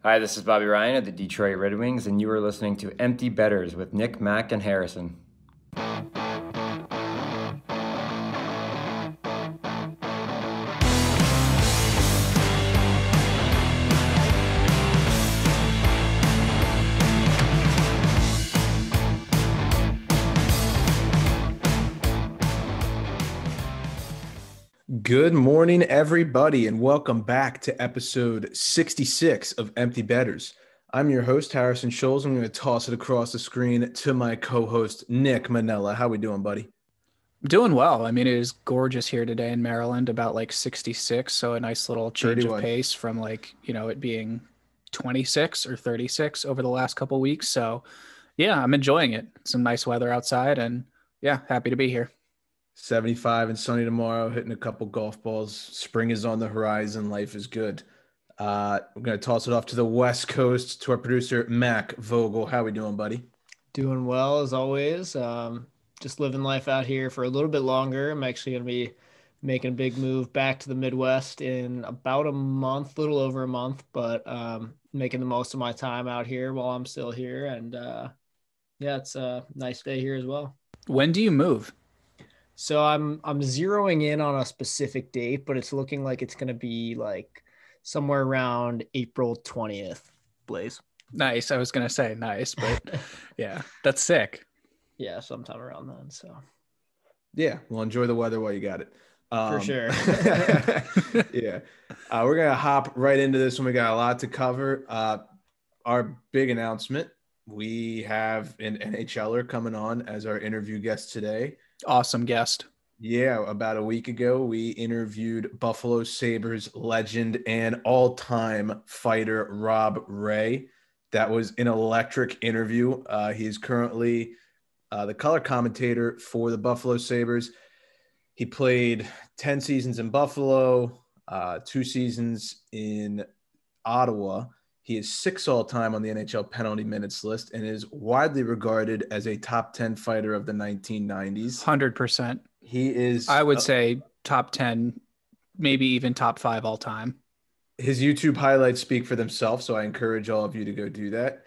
Hi, this is Bobby Ryan of the Detroit Red Wings, and you are listening to Empty Betters with Nick, Mac, and Harrison. Good morning, everybody, and welcome back to episode 66 of Empty Betters. I'm your host, Harrison Scholes. I'm going to toss it across the screen to my co-host, Nick Manella. How we doing, buddy? Doing well. I mean, it is gorgeous here today in Maryland, about like 66. So a nice little change of 31. pace from it being 26 or 36 over the last couple weeks. So yeah, I'm enjoying it. Some nice weather outside and yeah, happy to be here. 75 and sunny tomorrow, hitting a couple golf balls. Spring is on the horizon. Life is good. We're going to toss it off to the West Coast to our producer, Mac Vogel. How we doing, buddy? Doing well as always. Just living life out here for a little bit longer. I'm actually going to be making a big move back to the Midwest in about a month, little over a month, but making the most of my time out here while I'm still here. And yeah, it's a nice day here as well. When do you move? So I'm zeroing in on a specific date, but it's looking like it's going to be like somewhere around April 20th, Blaze. Nice. I was going to say nice, but yeah, that's sick. Yeah, sometime around then. So yeah, well, enjoy the weather while you got it. For sure. Yeah. We're going to hop right into this one. We got a lot to cover. Our big announcement, we have an NHLer coming on as our interview guest today. Awesome guest. Yeah, about a week ago, we interviewed Buffalo Sabres legend and all-time fighter Rob Ray. That was an electric interview. He is currently the color commentator for the Buffalo Sabres. He played 10 seasons in Buffalo, 2 seasons in Ottawa. He is 6th all-time on the NHL penalty minutes list and is widely regarded as a top 10 fighter of the 1990s. 100%. He is, I would say top 10, maybe even top 5 all time. His YouTube highlights speak for themselves, so I encourage all of you to go do that.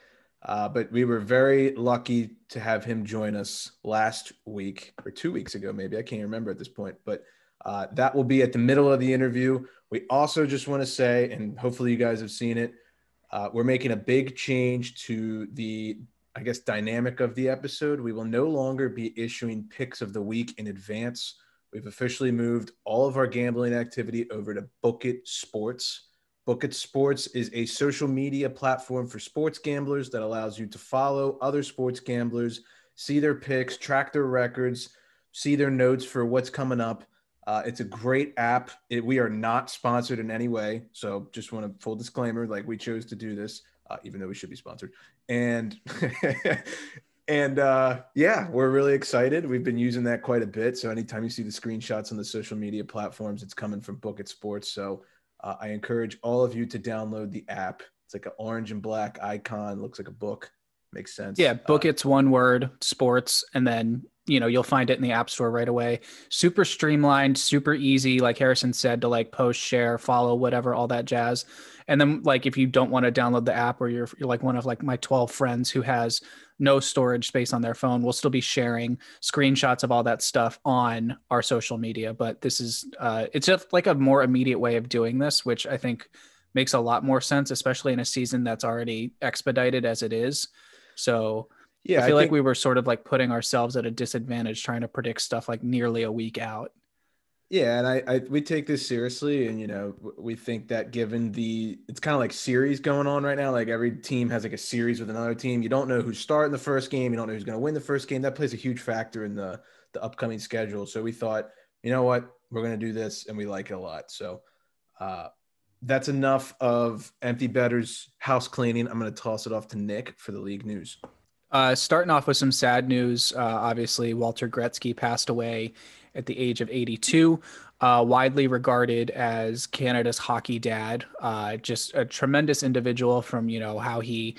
But we were very lucky to have him join us last week or 2 weeks ago, maybe. I can't remember at this point, but that will be at the middle of the interview. We also just want to say, and hopefully you guys have seen it, we're making a big change to the, I guess, dynamic of the episode. We will no longer be issuing picks of the week in advance. We've officially moved all of our gambling activity over to Book It Sports. Book It Sports is a social media platform for sports gamblers that allows you to follow other sports gamblers, see their picks, track their records, see their notes for what's coming up. It's a great app. We are not sponsored in any way. So just want to full disclaimer, like we chose to do this, even though we should be sponsored. And, yeah, we're really excited. We've been using that quite a bit. So anytime you see the screenshots on the social media platforms, it's coming from Book It Sports. So I encourage all of you to download the app. It's like an orange and black icon. Looks like a book. Makes sense. Yeah. Book It's one word, sports, and then you'll find it in the app store right away. Super streamlined, super easy. Like Harrison said, to like post, share, follow, whatever, all that jazz. And then like, if you don't want to download the app, or you're like one of like my 12 friends who has no storage space on their phone, we'll still be sharing screenshots of all that stuff on our social media. But this is, it's just like a more immediate way of doing this, which I think makes a lot more sense, especially in a season that's already expedited as it is. So yeah, I feel like we were sort of like putting ourselves at a disadvantage trying to predict stuff like nearly a week out. Yeah, and we take this seriously, and we think that given it's kind of like series going on right now, like every team has like a series with another team. You don't know who's starting the first game, you don't know who's going to win the first game. That plays a huge factor in the upcoming schedule. So we thought, you know what, we're going to do this, and we like it a lot. So that's enough of Empty Betters house cleaning. I'm going to toss it off to Nick for the league news. Starting off with some sad news. Obviously, Walter Gretzky passed away at the age of 82, widely regarded as Canada's hockey dad. Just a tremendous individual from, how he,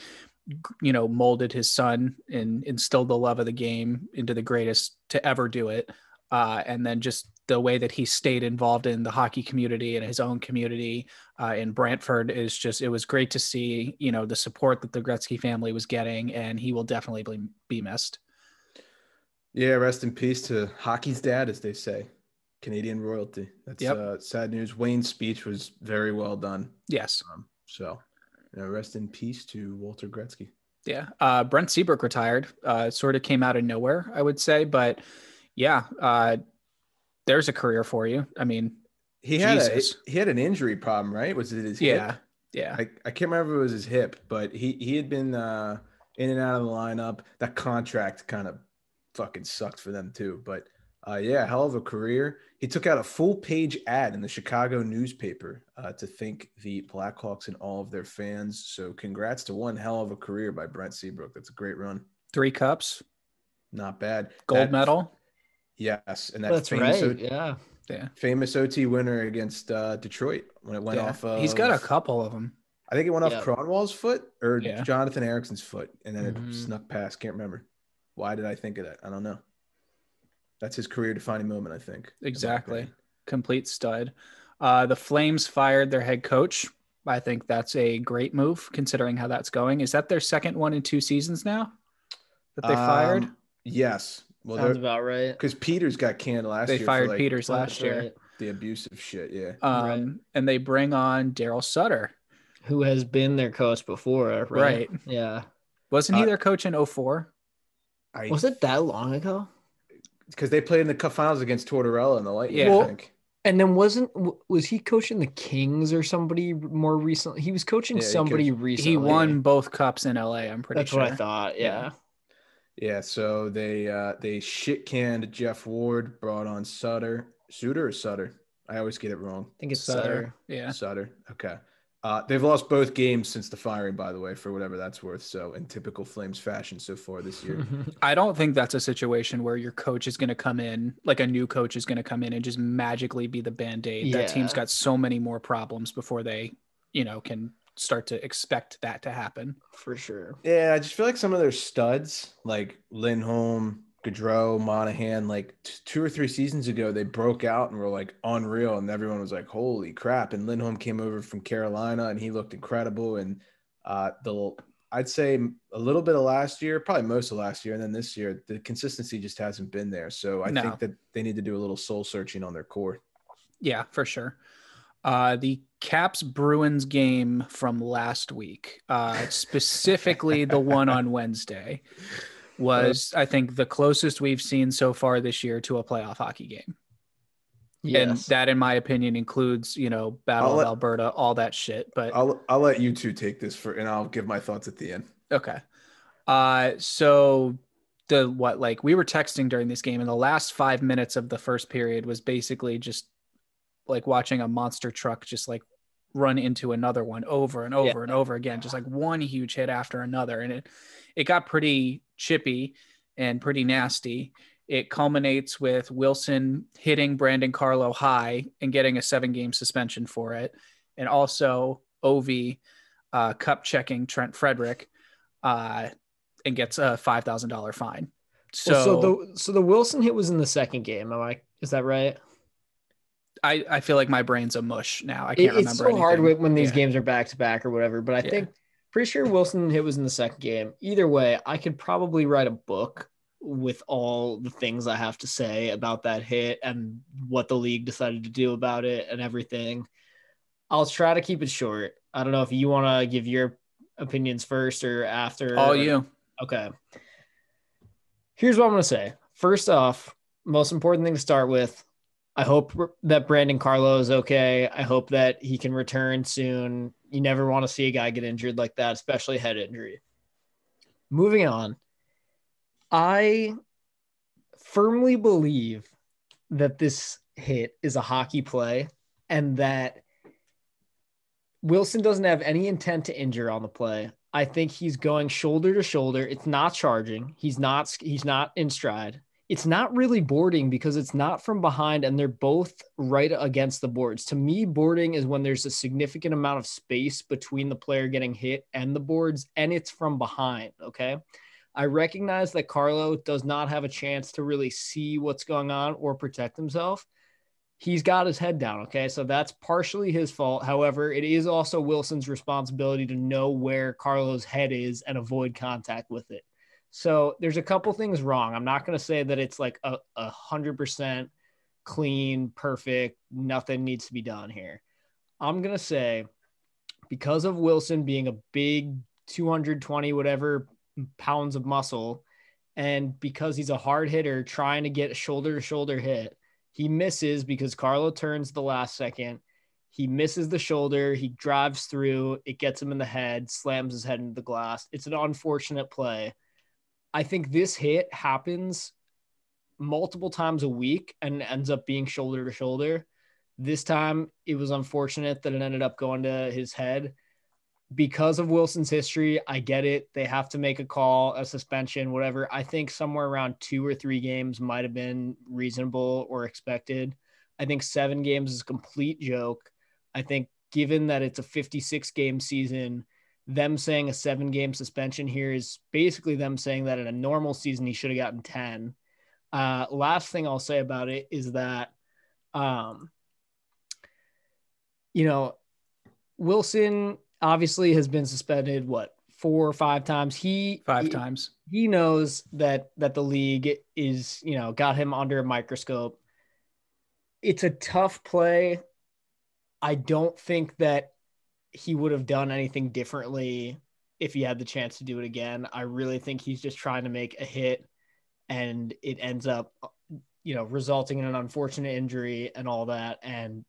molded his son and instilled the love of the game into the greatest to ever do it. And then just the way that he stayed involved in the hockey community and his own community in Brantford it was great to see, the support that the Gretzky family was getting, and he will definitely be missed. Yeah, rest in peace to hockey's dad, as they say, Canadian royalty. That's sad news. Wayne's speech was very well done. Yes. Rest in peace to Walter Gretzky. Yeah. Brent Seabrook retired. Sort of came out of nowhere, I would say, but yeah, there's a career for you. I mean, he had an injury problem, right? Was it his hip? Yeah. I can't remember if it was his hip, but he had been in and out of the lineup. That contract kind of fucking sucked for them too. But hell of a career. He took out a full page ad in the Chicago newspaper to thank the Blackhawks and all of their fans. So congrats to one hell of a career by Brent Seabrook. That's a great run. 3 cups. Not bad. Gold medal. Yes. And that's famous right. Yeah. Famous OT winner against Detroit when it went off of. He's got a couple of them. I think it went off Cronwall's foot or Yeah. Jonathan Erickson's foot, and then it snuck past. Can't remember. Why did I think of that? I don't know. That's his career-defining moment, I think. Exactly. Complete stud. The Flames fired their head coach. I think that's a great move considering how that's going. Is that their second one in 2 seasons now that they fired? Yes. Well, Sounds about right. Because Peters got canned last year. They fired Peters last year. Right. The abusive shit, yeah. And they bring on Daryl Sutter, who has been their coach before, right? Yeah. Wasn't he their coach in 2004? Was it that long ago? Because they played in the cup finals against Tortorella and the Lightning, I think. And then was he coaching the Kings or somebody more recently? He was coaching somebody recently. He won both cups in LA, I'm pretty sure. That's what I thought, yeah. Yeah, so they shit canned Jeff Ward, brought on Sutter. I always get it wrong. I think it's Sutter. Yeah. Sutter. Okay. They've lost both games since the firing, by the way, for whatever that's worth. So in typical Flames fashion so far this year. I don't think that's a situation where your coach is going to come in, like a new coach is going to come in and just magically be the Band-Aid. Yeah. That team's got so many more problems before they, can start to expect that to happen. For sure. Yeah, I just feel like some of their studs, like Lindholm, Gaudreau, Monahan, like 2 or 3 seasons ago, they broke out and were like unreal, and everyone was like, "Holy crap!" And Lindholm came over from Carolina, and he looked incredible. And I'd say a little bit of last year, probably most of last year, and then this year, the consistency just hasn't been there. So I think that they need to do a little soul searching on their core. Yeah, for sure. The Caps Bruins game from last week, specifically the one on Wednesday, was, I think, the closest we've seen so far this year to a playoff hockey game. Yes. And that, in my opinion, includes, Battle of Alberta, all that shit. But I'll let you two take this and I'll give my thoughts at the end. Okay. So we were texting during this game, and the last 5 minutes of the first period was basically just like watching a monster truck just like run into another one over and over and over again, just like one huge hit after another. And it got pretty chippy and pretty nasty. It culminates with Wilson hitting Brandon Carlo high and getting a 7-game suspension for it. And also Ovi cup checking Trent Frederick and gets a $5,000 fine. So the Wilson hit was in the second game. Is that right? I feel like my brain's a mush now. I can't remember. It's so hard when these games are back to back or whatever, but I think pretty sure Wilson hit was in the second game. Either way, I could probably write a book with all the things I have to say about that hit and what the league decided to do about it and everything. I'll try to keep it short. I don't know if you want to give your opinions first or after. All you. Okay. Here's what I'm going to say. First off, most important thing to start with, I hope that Brandon Carlo is okay. I hope that he can return soon. You never want to see a guy get injured like that, especially head injury. Moving on. I firmly believe that this hit is a hockey play and that Wilson doesn't have any intent to injure on the play. I think he's going shoulder to shoulder. It's not charging. He's not in stride. It's not really boarding because it's not from behind and they're both right against the boards. To me, boarding is when there's a significant amount of space between the player getting hit and the boards, and it's from behind, okay? I recognize that Carlo does not have a chance to really see what's going on or protect himself. he's got his head down. Okay. So that's partially his fault. However, it is also Wilson's responsibility to know where Carlo's head is and avoid contact with it. So there's a couple things wrong. I'm not going to say that it's like 100% clean, perfect, nothing needs to be done here. I'm going to say because of Wilson being a big 220 whatever pounds of muscle, and because he's a hard hitter trying to get a shoulder to shoulder hit, he misses because Carlo turns the last second. He misses the shoulder. He drives through. It gets him in the head, slams his head into the glass. It's an unfortunate play. I think this hit happens multiple times a week and ends up being shoulder to shoulder. This time it was unfortunate that it ended up going to his head. Because of Wilson's history, I get it. They have to make a call, a suspension, whatever. I think somewhere around 2 or 3 games might have been reasonable or expected. I think 7 games is a complete joke. I think given that it's a 56-game season, them saying a 7-game suspension here is basically them saying that in a normal season, he should have gotten 10. Last thing I'll say about it is that, Wilson obviously has been suspended 4 or 5 times. 5 times. He knows that the league is, got him under a microscope. It's a tough play. I don't think that he would have done anything differently if he had the chance to do it again. I really think he's just trying to make a hit and it ends up, resulting in an unfortunate injury and all that. And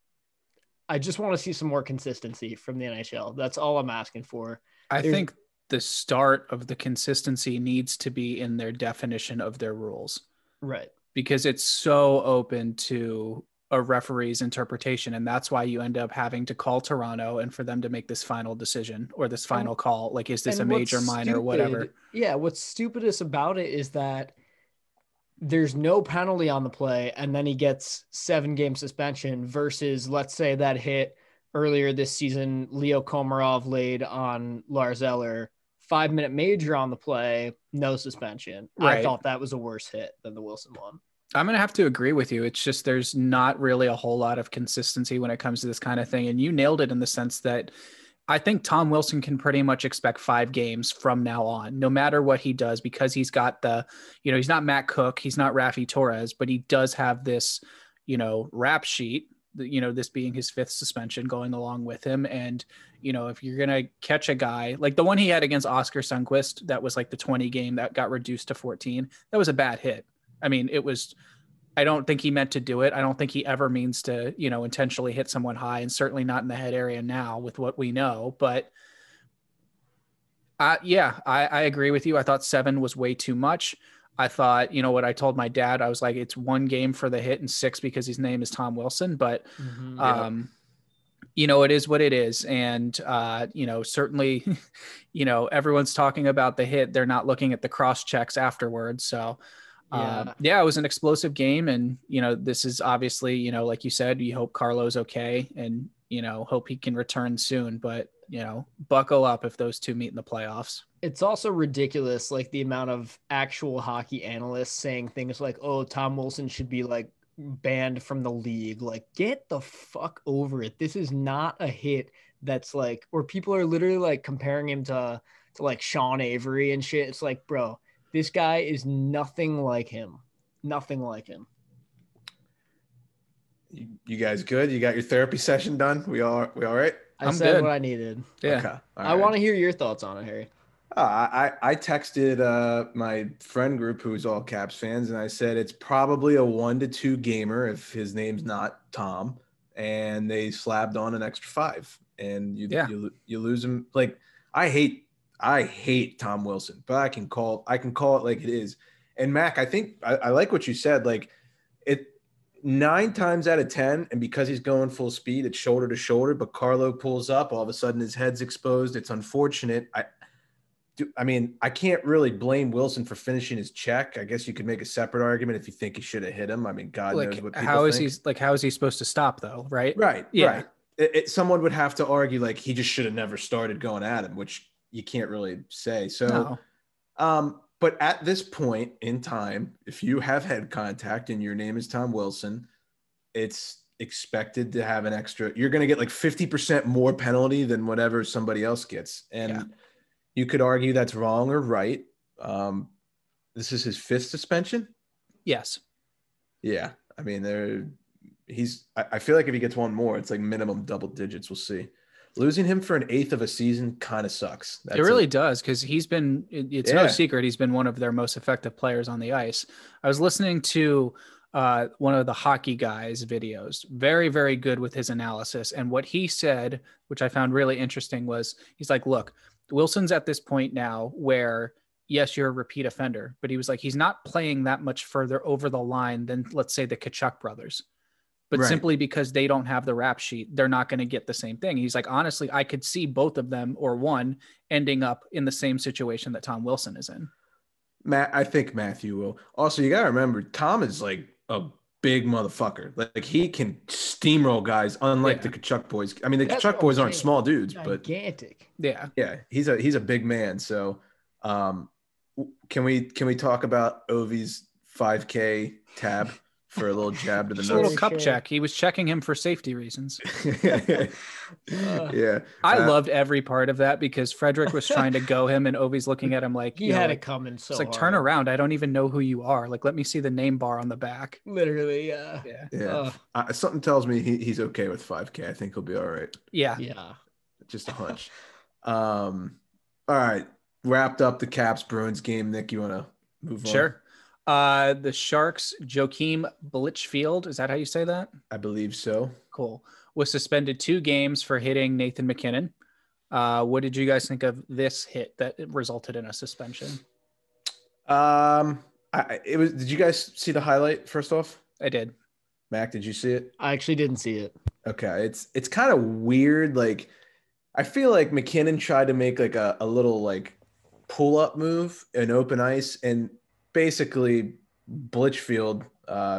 I just want to see some more consistency from the NHL. That's all I'm asking for. I think the start of the consistency needs to be in their definition of their rules. Right. Because it's so open to a referee's interpretation. And that's why you end up having to call Toronto and for them to make this final decision or this final call. Like, is this a major, minor, whatever? Yeah. What's stupidest about it is that there's no penalty on the play and then he gets 7-game suspension versus, let's say, that hit earlier this season, Leo Komarov laid on Lars Eller, 5-minute major on the play, no suspension. Right. I thought that was a worse hit than the Wilson one. I'm going to have to agree with you. It's just, there's not really a whole lot of consistency when it comes to this kind of thing. And you nailed it in the sense that I think Tom Wilson can pretty much expect 5 games from now on, no matter what he does, because he's got the, he's not Matt Cook, he's not Rafi Torres, but he does have this, rap sheet, this being his 5th suspension going along with him. And, if you're going to catch a guy like the one he had against Oscar Sundqvist, that was like the 20 game that got reduced to 14. That was a bad hit. I mean, I don't think he meant to do it. I don't think he ever means to, intentionally hit someone high, and certainly not in the head area now with what we know. But I agree with you. I thought 7 was way too much. I thought, what I told my dad, I was like, it's 1 game for the hit and 6 because his name is Tom Wilson. But, it is what it is. And, certainly, everyone's talking about the hit. They're not looking at the cross checks afterwards. So, it was an explosive game. And, this is obviously, like you said, you hope Carlo's okay and, hope he can return soon, but, buckle up if those two meet in the playoffs. It's also ridiculous, like the amount of actual hockey analysts saying things like, oh, Tom Wilson should be like banned from the league. Like, get the fuck over it. This is not a hit that's like, or people are literally like comparing him to like Sean Avery and shit. It's like, bro, this guy is nothing like him. Nothing like him. You guys good? You got your therapy session done? We all right? I'm said good. What I needed. Yeah. Okay. I want to hear your thoughts on it, Harry. I texted my friend group who's all Caps fans, and I said it's probably a 1 to 2 gamer if his name's not Tom, and they slabbed on an extra 5, and you lose him. Like, I hate Tom Wilson, but I can call it like it is. And Mac, I think I like what you said. Like, it 9 times out of 10, and because he's going full speed, it's shoulder to shoulder. But Carlo pulls up, all of a sudden his head's exposed. It's unfortunate. I can't really blame Wilson for finishing his check. I guess you could make a separate argument if you think he should have hit him. I mean, God knows what people think. How is he supposed to stop though? Right. Yeah. Right. Someone would have to argue like he just should have never started going at him, which you can't really say. So, but at this point in time, if you have head contact and your name is Tom Wilson, it's expected to have an extra. You're going to get like 50% more penalty than whatever somebody else gets. And you could argue that's wrong or right. This is his 5th suspension. Yes. Yeah. I mean, I feel like if he gets one more, it's like minimum double digits. We'll see. Losing him for an 1/8 of a season kind of sucks. It really does, because it's no secret he's been one of their most effective players on the ice. I was listening to one of the hockey guys' videos, very, very good with his analysis. And what he said, which I found really interesting, was he's like, look, Wilson's at this point now where, yes, you're a repeat offender, but he was like, he's not playing that much further over the line than, let's say, the Tkachuk brothers. But simply because they don't have the rap sheet, they're not going to get the same thing. He's like, honestly, I could see both of them or one ending up in the same situation that Tom Wilson is in. I think Matthew will. Also, you got to remember, Tom is like a big motherfucker. Like he can steamroll guys, unlike the Tkachuk boys. I mean, the Tkachuk boys aren't small dudes, but gigantic. Yeah. He's a big man. So, can we talk about Ovi's 5K tab for a little jab to the nose? A little cup check. He was checking him for safety reasons. I loved every part of that, because Frederick was trying to go him and Ovi's looking at him like he had it coming. So it's like, turn around. I don't even know who you are. Like, let me see the name bar on the back. Literally. Something tells me he's okay with 5K. I think he'll be all right. Yeah. Just a hunch. All right. Wrapped up the Caps Bruins game. Nick, you want to move on? Sure. The Sharks, Joakim Blichfield, is that how you say that? I believe so. Cool. Was suspended 2 games for hitting Nathan McKinnon. What did you guys think of this hit that resulted in a suspension? Did you guys see the highlight first off? I did. Mac, did you see it? I actually didn't see it. Okay. It's kind of weird. Like, I feel like McKinnon tried to make like a little like pull up move in open ice, and basically Blichfield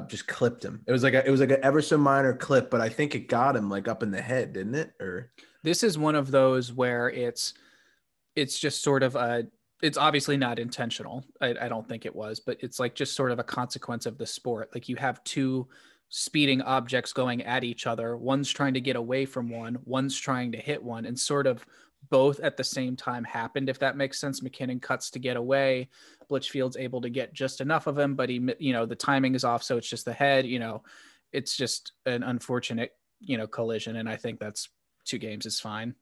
just clipped him. It was like an ever so minor clip, but I think it got him like up in the head, didn't it? Or this is one of those where it's just sort of it's obviously not intentional. I don't think it was, but it's like just sort of a consequence of the sport. Like, you have 2 speeding objects going at each other. One's trying to get away from one's trying to hit one, and sort of both at the same time happened, if that makes sense. McKinnon cuts to get away. Blichfield's able to get just enough of him, but he, the timing is off. So it's just the head, it's just an unfortunate, collision. And I think that's 2 games is fine.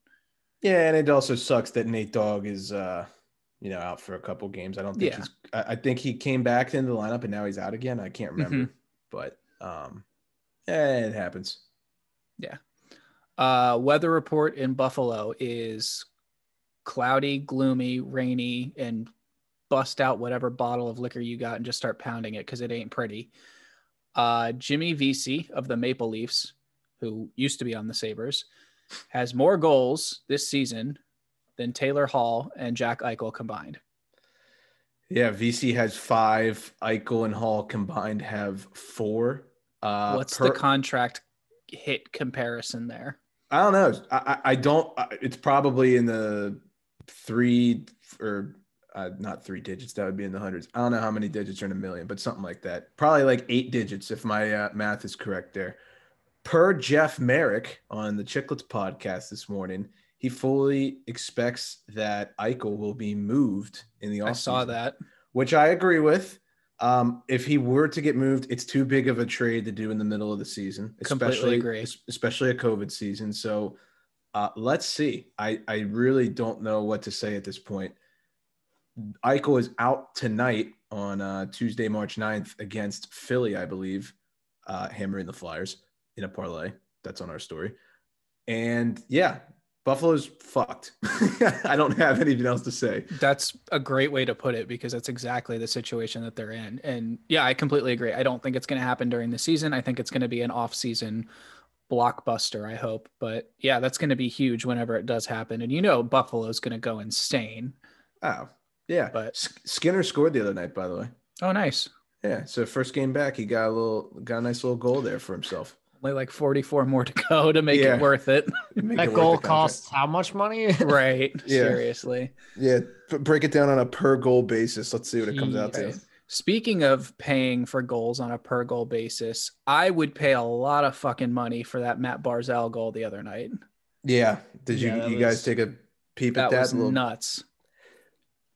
Yeah. And it also sucks that Nate Dogg is, out for a couple games. I don't think I think he came back into the lineup and now he's out again. I can't remember, but it happens. Yeah. Weather report in Buffalo is cloudy, gloomy, rainy, and bust out whatever bottle of liquor you got and just start pounding it, because it ain't pretty. Jimmy Vesey of the Maple Leafs, who used to be on the Sabres, has more goals this season than Taylor Hall and Jack Eichel combined. Yeah, Vesey has 5. Eichel and Hall combined have 4. What's the contract hit comparison there? I don't know. I don't. It's probably in the 3 or not 3 digits. That would be in the hundreds. I don't know how many digits are in a million, but something like that. Probably like 8 digits if my math is correct there. Per Jeff Merrick on the Chicklets podcast this morning, he fully expects that Eichel will be moved in the offseason. I saw that, which I agree with. If he were to get moved, it's too big of a trade to do in the middle of the season, completely agree. Especially a COVID season. So let's see. I really don't know what to say at this point. Eichel is out tonight on Tuesday, March 9th against Philly, I believe, hammering the Flyers in a parlay. That's on our story. And yeah, Buffalo's fucked. I don't have anything else to say. That's a great way to put it, because that's exactly the situation that they're in. And yeah, I completely agree. I don't think it's going to happen during the season. I think it's going to be an off-season blockbuster, I hope. But yeah, that's going to be huge whenever it does happen. And Buffalo's going to go insane. Oh, yeah. But Skinner scored the other night, by the way. Oh, nice. Yeah. So first game back, he got a nice little goal there for himself. Only like 44 more to go to make it worth it. That goal costs how much money? Right. Yeah. Seriously. Yeah. Break it down on a per goal basis. Let's see what it comes out to. Speaking of paying for goals on a per goal basis, I would pay a lot of fucking money for that Matt Barzal goal the other night. Yeah. Did Yeah, you guys take a peep at That that? was nuts.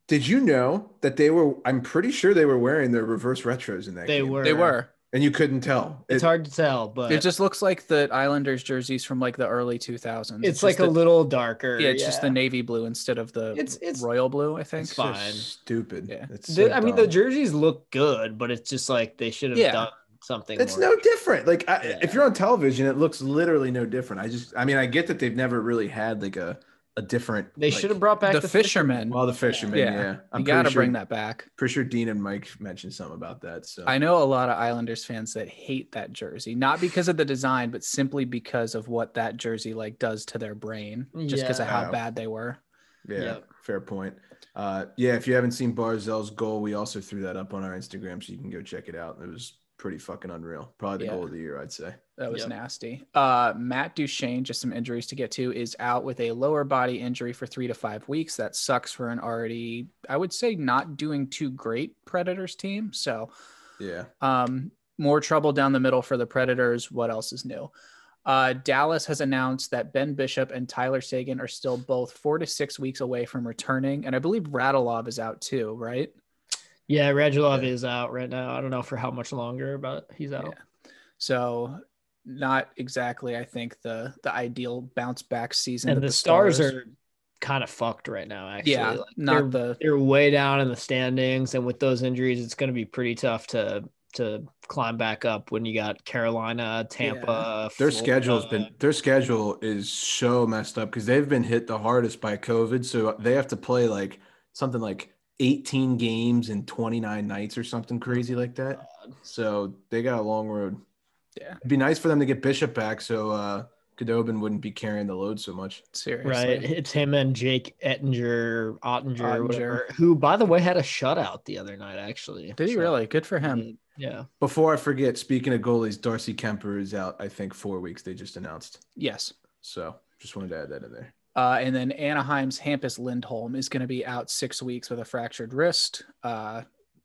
Did you know that I'm pretty sure they were wearing their reverse retros in that They game. were. They were. And you couldn't tell. It's hard to tell, but It just looks like the Islanders jerseys from like the early 2000s. it's like a little darker. Yeah, it's just the navy blue instead of the It's royal blue, I think. it's fine. Stupid. Yeah. It's so I mean, dumb. the jerseys look good, but it's just like they should have done something. It's more. no different. Like if you're on television, it looks literally no different. I mean, I get that they've never really had like a different. They should have brought back the fishermen. Well, the fishermen. Yeah. You got to bring that back. Pretty sure Dean and Mike mentioned something about that. So I know a lot of Islanders fans that hate that jersey, not because of the design, but simply because of what that jersey like does to their brain, just because of how bad they were. Yeah, fair point. If you haven't seen Barzal's goal, we also threw that up on our Instagram, so you can go check it out. It was pretty fucking unreal. Probably the goal of the year, I'd say. That was nasty. Matt Duchene, just some injuries to get to, is out with a lower body injury for 3 to 5 weeks. That sucks for an already, I would say, not doing too great Predators team. So more trouble down the middle for the Predators. What else is new? Dallas has announced that Ben Bishop and Tyler Seguin are still both 4 to 6 weeks away from returning. And I believe Radulov is out too, right? Yeah, Radulov is out right now. I don't know for how much longer, but he's out. Yeah. So not exactly, I think, the ideal bounce back season. And the Stars are kind of fucked right now, actually. Yeah, they're way down in the standings, and with those injuries, it's going to be pretty tough to climb back up when you got Carolina, Tampa. Their Florida. their schedule is so messed up because they've been hit the hardest by COVID. So they have to play like something like 18 games in 29 nights or something crazy like that. So they got a long road. Yeah. It'd be nice for them to get Bishop back so Khudobin wouldn't be carrying the load so much. Seriously. Right. It's him and Jake Ottinger, whatever, who, by the way, had a shutout the other night, actually. Did he really? Good for him. Yeah. Before I forget, speaking of goalies, Darcy Kemper is out, I think, 4 weeks. They just announced. Yes. So just wanted to add that in there. And then Anaheim's Hampus Lindholm is going to be out 6 weeks with a fractured wrist.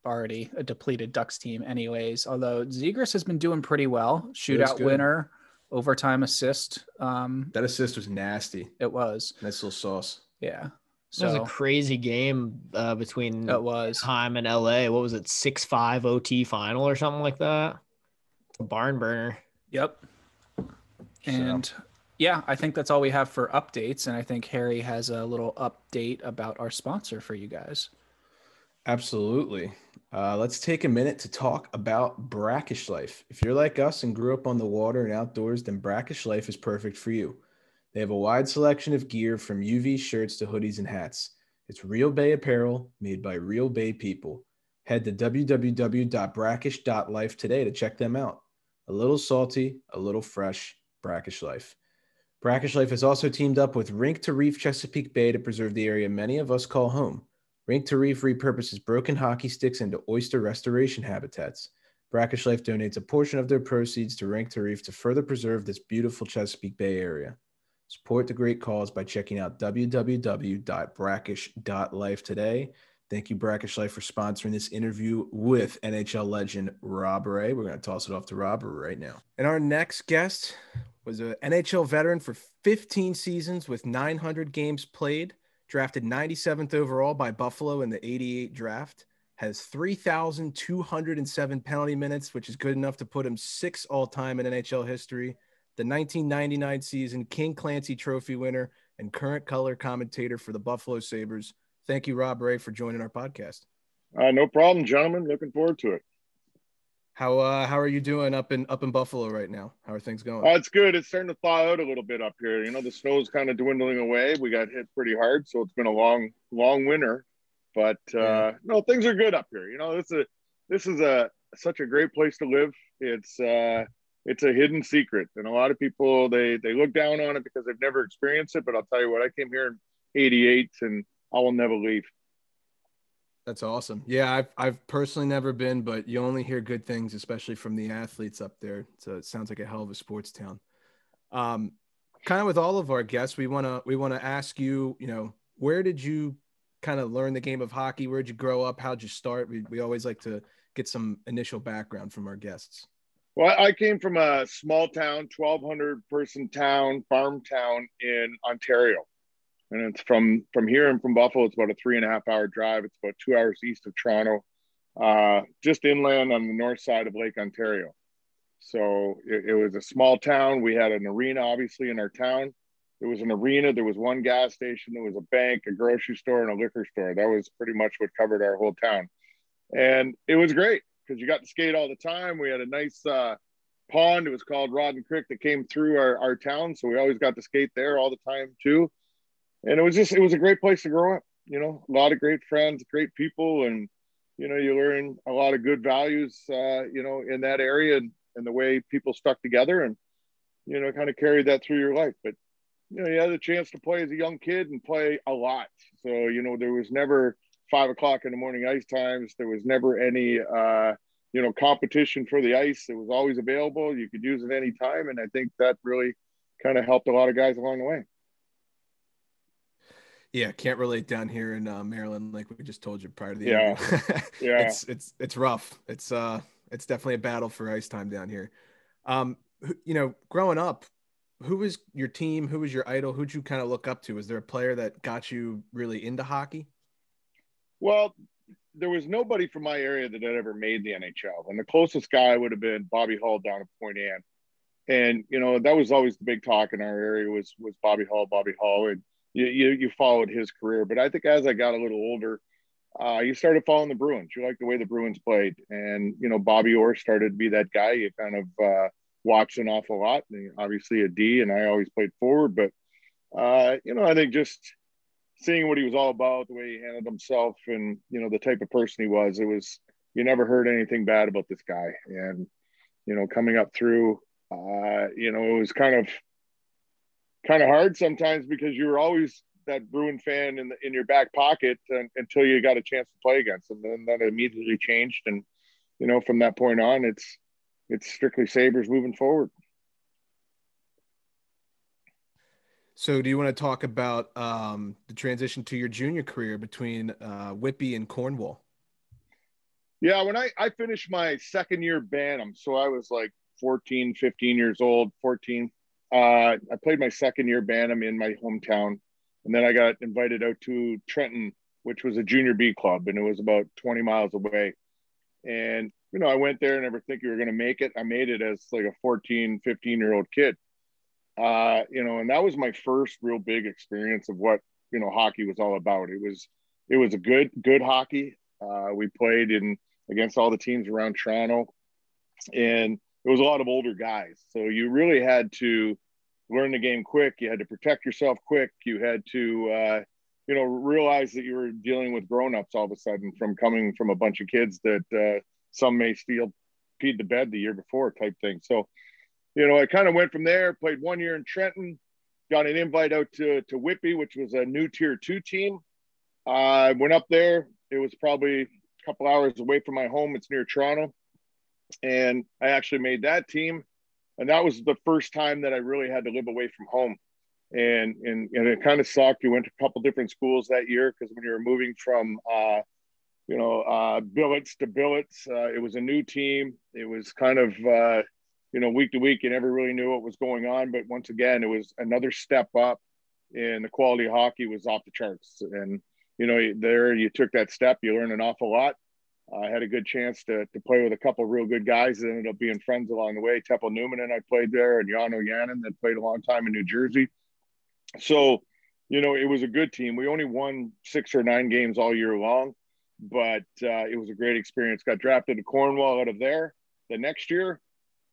Already a depleted Ducks team anyways, although Zegras has been doing pretty well. Shootout winner, overtime assist. That assist was nasty. It was. Nice little sauce. Yeah. So it was a crazy game between Anaheim and LA. What was it? 6-5 OT final or something like that. A barn burner. Yep. And yeah, I think that's all we have for updates. And I think Harry has a little update about our sponsor for you guys. Absolutely. Let's take a minute to talk about Brackish Life. If you're like us and grew up on the water and outdoors, then Brackish Life is perfect for you. They have a wide selection of gear from UV shirts to hoodies and hats. It's Real Bay apparel made by Real Bay people. Head to www.brackish.life today to check them out. A little salty, a little fresh, Brackish Life. Brackish Life has also teamed up with Rink to Reef Chesapeake Bay to preserve the area many of us call home. Rink to Reef repurposes broken hockey sticks into oyster restoration habitats. Brackish Life donates a portion of their proceeds to Rink to Reef to further preserve this beautiful Chesapeake Bay area. Support the great cause by checking out www.brackish.life today. Thank you, Brackish Life, for sponsoring this interview with NHL legend Rob Ray. We're going to toss it off to Rob right now. And our next guest was an NHL veteran for 15 seasons with 900 games played, drafted 97th overall by Buffalo in the 88 draft, has 3,207 penalty minutes, which is good enough to put him 6th all-time in NHL history, the 1999 season King Clancy Trophy winner, and current color commentator for the Buffalo Sabres. Thank you, Rob Ray, for joining our podcast. No problem, gentlemen. Looking forward to it. How are you doing up in Buffalo right now? How are things going? It's good. It's starting to thaw out a little bit up here. You know, the snow's kind of dwindling away. We got hit pretty hard, so it's been a long winter. But no, things are good up here. You know, this is such a great place to live. It's a hidden secret, and a lot of people they look down on it because they've never experienced it. But I'll tell you what, I came here in '88, and I will never leave. That's awesome. Yeah, I've personally never been, but you only hear good things, especially from the athletes up there. So it sounds like a hell of a sports town. Kind of with all of our guests, we want to ask you, you know, where did you kind of learn the game of hockey? Where'd you grow up? How'd you start? We always like to get some initial background from our guests. Well, I came from a small town, 1,200 person town, farm town in Ontario. And it's from here and from Buffalo, it's about a 3.5 hour drive. It's about 2 hours east of Toronto, just inland on the north side of Lake Ontario. So it was a small town. We had an arena, obviously, in our town. There was an arena. There was one gas station. There was a bank, a grocery store, and a liquor store. That was pretty much what covered our whole town. And it was great because you got to skate all the time. We had a nice pond. It was called Rodden Creek that came through our town. So we always got to skate there all the time too. And it was a great place to grow up. A lot of great friends, great people. And, you learn a lot of good values, in that area and the way people stuck together and, kind of carried that through your life. But, you had a chance to play as a young kid and play a lot. So, there was never 5 o'clock in the morning ice times. There was never any, competition for the ice. It was always available. You could use it any time. And I think that really kind of helped a lot of guys along the way. Yeah, can't relate down here in Maryland, like we just told you prior to the interview. Yeah, it's rough. It's definitely a battle for ice time down here. Growing up, who was your team? Who was your idol? Who'd you kind of look up to? Was there a player that got you really into hockey? Well, there was nobody from my area that had ever made the NHL, and the closest guy would have been Bobby Hull down at Point Anne. And that was always the big talk in our area was Bobby Hull, and you followed his career. But I think as I got a little older, you started following the Bruins. You liked the way the Bruins played, and Bobby Orr started to be that guy. You kind of watched an awful lot. And obviously a D, and I always played forward. But I think just seeing what he was all about, the way he handled himself, and the type of person he was, you never heard anything bad about this guy. And coming up through, it was kind of hard sometimes because you were always that Bruin fan in your back pocket until you got a chance to play against them. And then that immediately changed. And, from that point on, it's strictly Sabres moving forward. So do you want to talk about the transition to your junior career between Whitby and Cornwall? Yeah, when I finished my second year Bantam, so I was like 14, 15 years old, 14. I played my second year Bantam in my hometown, and then I got invited out to Trenton, which was a junior B club, and it was about 20 miles away. And, I went there and never think you were going to make it. I made it as like a 14, 15-year-old kid. And that was my first real big experience of what, hockey was all about. It was a good hockey. We played against all the teams around Toronto, and it was a lot of older guys. So you really had to learn the game quick. You had to protect yourself quick. You had to, realize that you were dealing with grownups all of a sudden from coming from a bunch of kids that some may steal peed the bed the year before type thing. So, I kind of went from there, played 1 year in Trenton, got an invite out to Whitby, which was a new tier 2 team. I went up there. It was probably a couple hours away from my home. It's near Toronto. And I actually made that team. And that was the first time that I really had to live away from home. And it kind of sucked. You went to a couple different schools that year because when you were moving from, billets to billets, it was a new team. It was kind of, week to week, you never really knew what was going on. But once again, it was another step up, and the quality of hockey was off the charts. And, there you took that step, you learned an awful lot. I had a good chance to play with a couple of real good guys that ended up being friends along the way. Teppo Newman and I played there, and Jano Yannin that played a long time in New Jersey. So, it was a good team. We only won 6 or 9 games all year long, but it was a great experience. Got drafted to Cornwall out of there the next year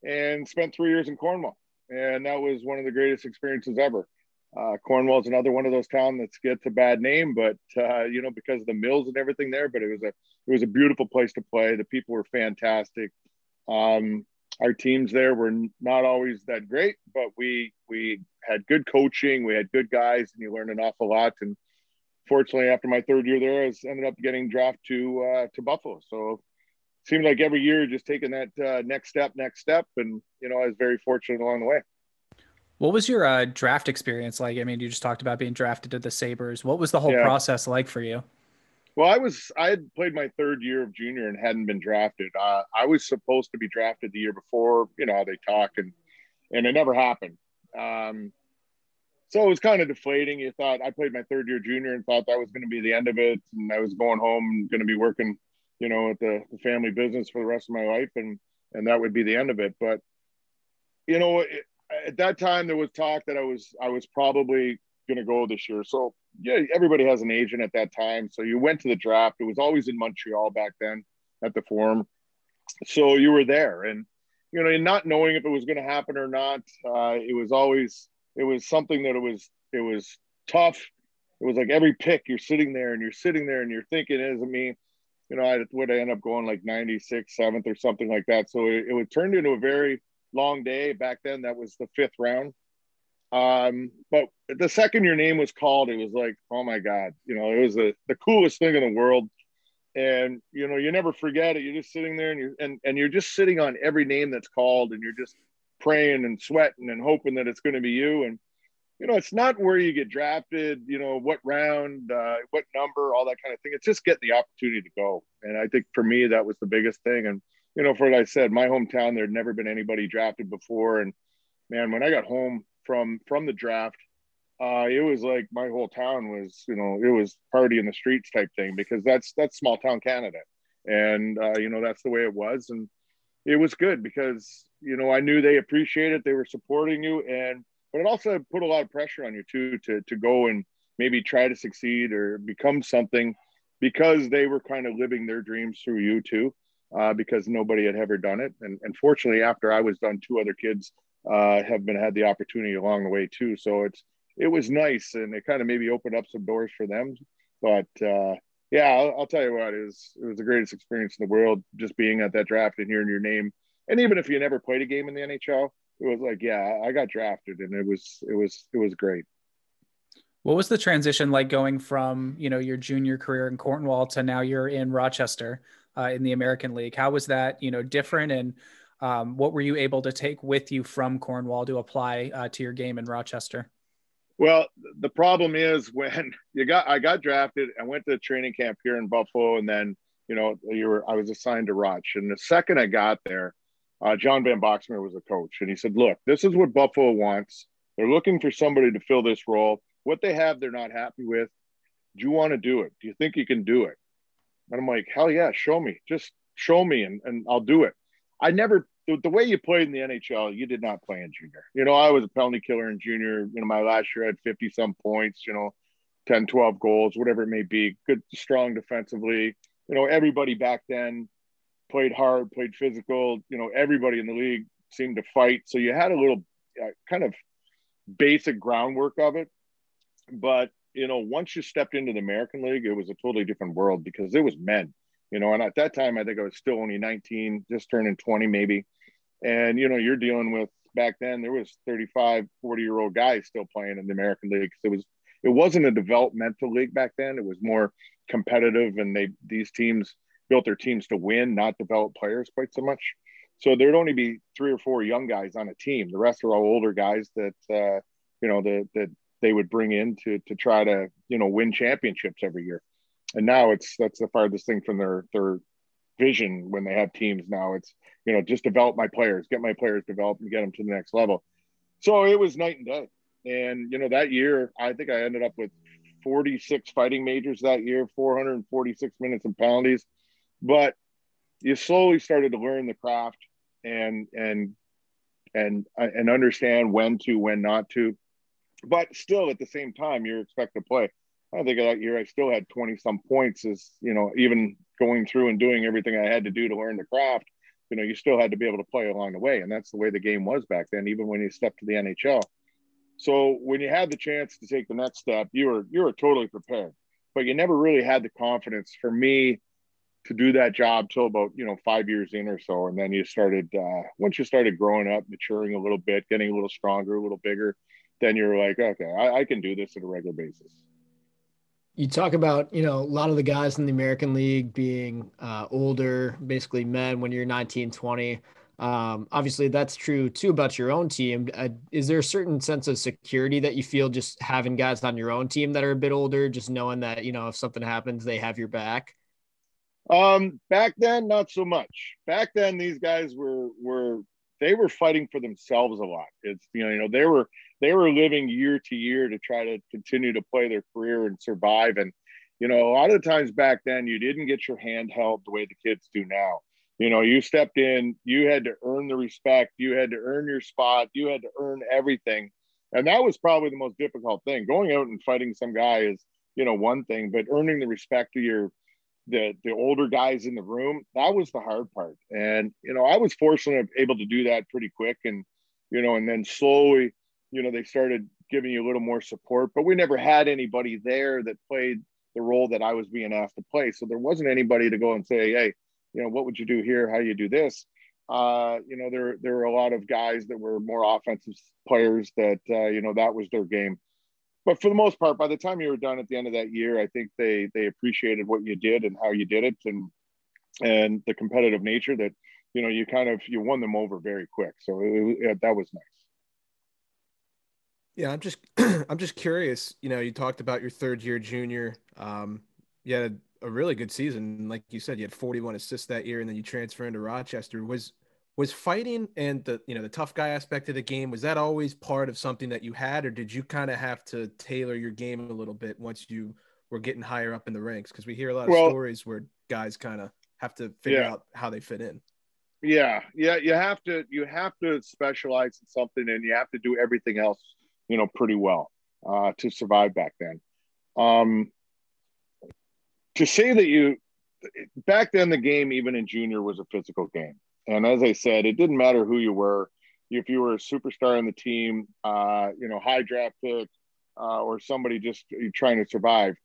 and spent 3 years in Cornwall. And that was one of the greatest experiences ever. Cornwall is another one of those towns that gets a bad name, but because of the mills and everything there. But it was a beautiful place to play. The people were fantastic. Our teams there were not always that great, but we had good coaching. We had good guys, and you learned an awful lot. And fortunately, after my third year there, I ended up getting drafted to Buffalo. So it seemed like every year just taking that next step. And, I was very fortunate along the way. What was your draft experience like? I mean, you just talked about being drafted to the Sabres. What was the whole process like for you? Well, I had played my third year of junior and hadn't been drafted. I was supposed to be drafted the year before, you know how they talk, and it never happened. So it was kind of deflating. You thought I played my third year junior and thought that was going to be the end of it. And I was going home and going to be working, you know, at the family business for the rest of my life. And that would be the end of it. But, you know, at that time there was talk that I was probably going to go this year. So yeah, everybody has an agent at that time. So you went to the draft. It was always in Montreal back then at the Forum. So you were there, and, you know, not knowing if it was going to happen or not, it was something that it was tough. It was like every pick you're sitting there and you're thinking, is it me? You know, I would end up going like 96, 7th or something like that. So it would turn into a very long day. Back then, that was the 5th round. But the second your name was called, it was like, oh my God, you know, it was the coolest thing in the world. And, you know, you never forget it. You're just sitting there and you're just sitting on every name that's called, and you're just praying and sweating and hoping that it's going to be you. And, you know, it's not where you get drafted, you know, what round, what number, all that kind of thing. It's just getting the opportunity to go. And I think for me, that was the biggest thing. And, you know, for what I said, my hometown, there had never been anybody drafted before. And man, when I got home from the draft, it was like my whole town was, you know, it was party in the streets type thing, because that's small town Canada. And, you know, that's the way it was. And it was good because, you know, I knew they appreciated it. They were supporting you. But it also put a lot of pressure on you too, to go and maybe try to succeed or become something, because they were kind of living their dreams through you too, because nobody had ever done it. And fortunately, after I was done, 2 other kids had the opportunity along the way too. So it was nice, and it kind of maybe opened up some doors for them. But yeah, I'll tell you what, it was the greatest experience in the world, just being at that draft and hearing your name. And even if you never played a game in the NHL, it was like, yeah, I got drafted, and it was great. What was the transition like going from, you know, your junior career in Cornwall to now you're in Rochester in the American League? How was that, you know, different? And what were you able to take with you from Cornwall to apply to your game in Rochester? Well, the problem is when I got drafted, I went to training camp here in Buffalo, and then, you know, I was assigned to Roch. And the second I got there, John Van Boxmeer was a coach, and he said, look, this is what Buffalo wants. They're looking for somebody to fill this role. What they have, they're not happy with. Do you want to do it? Do you think you can do it? And I'm like, hell yeah, show me. Just show me, and I'll do it. The way you played in the NHL, you did not play in junior. You know, I was a penalty killer in junior. You know, my last year I had 50 some points, you know, 10, 12 goals, whatever it may be. Good, strong defensively. You know, everybody back then played hard, played physical. You know, everybody in the league seemed to fight. So you had a little kind of basic groundwork of it. But, you know, once you stepped into the American League, it was a totally different world, because it was men, you know, and at that time, I think I was still only 19, just turning 20 maybe. And, you know, you're dealing with, back then, there was 35, 40-year-old guys still playing in the American League. It wasn't a developmental league back then. It was more competitive, and these teams built their teams to win, not develop players quite so much. So there'd only be 3 or 4 young guys on a team. The rest are all older guys that, you know, that they would bring in to try to, you know, win championships every year. And now that's the farthest thing from their vision when they have teams now. It's, you know, just develop my players, get my players developed and get them to the next level. So it was night and day. And, you know, that year, I think I ended up with 46 fighting majors that year, 446 minutes and penalties. But you slowly started to learn the craft and understand when not to. But still, at the same time, you're expected to play. I think that year I still had 20 some points, as, you know, even going through and doing everything I had to do to learn the craft. You know, you still had to be able to play along the way. And that's the way the game was back then, even when you stepped to the NHL. So when you had the chance to take the next step, you were totally prepared, but you never really had the confidence for me to do that job till about, you know, 5 years in or so. And then you started, once you started growing up, maturing a little bit, getting a little stronger, a little bigger, then you're like, okay, I can do this on a regular basis. You talk about, you know, a lot of the guys in the American League being older, basically men when you're 19, 20. Obviously, that's true too about your own team. Is there a certain sense of security that you feel just having guys on your own team that are a bit older, just knowing that, if something happens, they have your back? Back then, not so much. Back then, these guys they were fighting for themselves a lot. It's they were living year to year to try to continue to play their career and survive. And a lot of times back then, you didn't get your hand held the way the kids do now. You stepped in, you had to earn the respect, you had to earn your spot, you had to earn everything. And that was probably the most difficult thing. Going out and fighting some guy is, one thing, but earning the respect of the older guys in the room, that was the hard part. And, I was fortunate able to do that pretty quick. And, and then slowly, they started giving you a little more support, but we never had anybody there that played the role that I was being asked to play. So there wasn't anybody to go and say, hey, what would you do here? How do you do this? There were a lot of guys that were more offensive players that, that was their game. But for the most part, by the time you were done at the end of that year, I think they appreciated what you did and how you did it, and the competitive nature that, you won them over very quick. So that was nice. Yeah, I'm just curious. You talked about your third year junior. You had a really good season. Like you said, you had 41 assists that year, and then you transferred into Rochester. Was fighting and the tough guy aspect of the game, was that always part of something that you had, or did you kind of have to tailor your game a little bit once you were getting higher up in the ranks? Because we hear a lot of stories where guys kind of have to figure out how they fit in. Yeah. You have to specialize in something, and you have to do everything else, pretty well to survive back then. To say that back then, the game, even in junior, was a physical game. And as I said, it didn't matter who you were. If you were a superstar on the team, high draft pick, or somebody just trying to survive,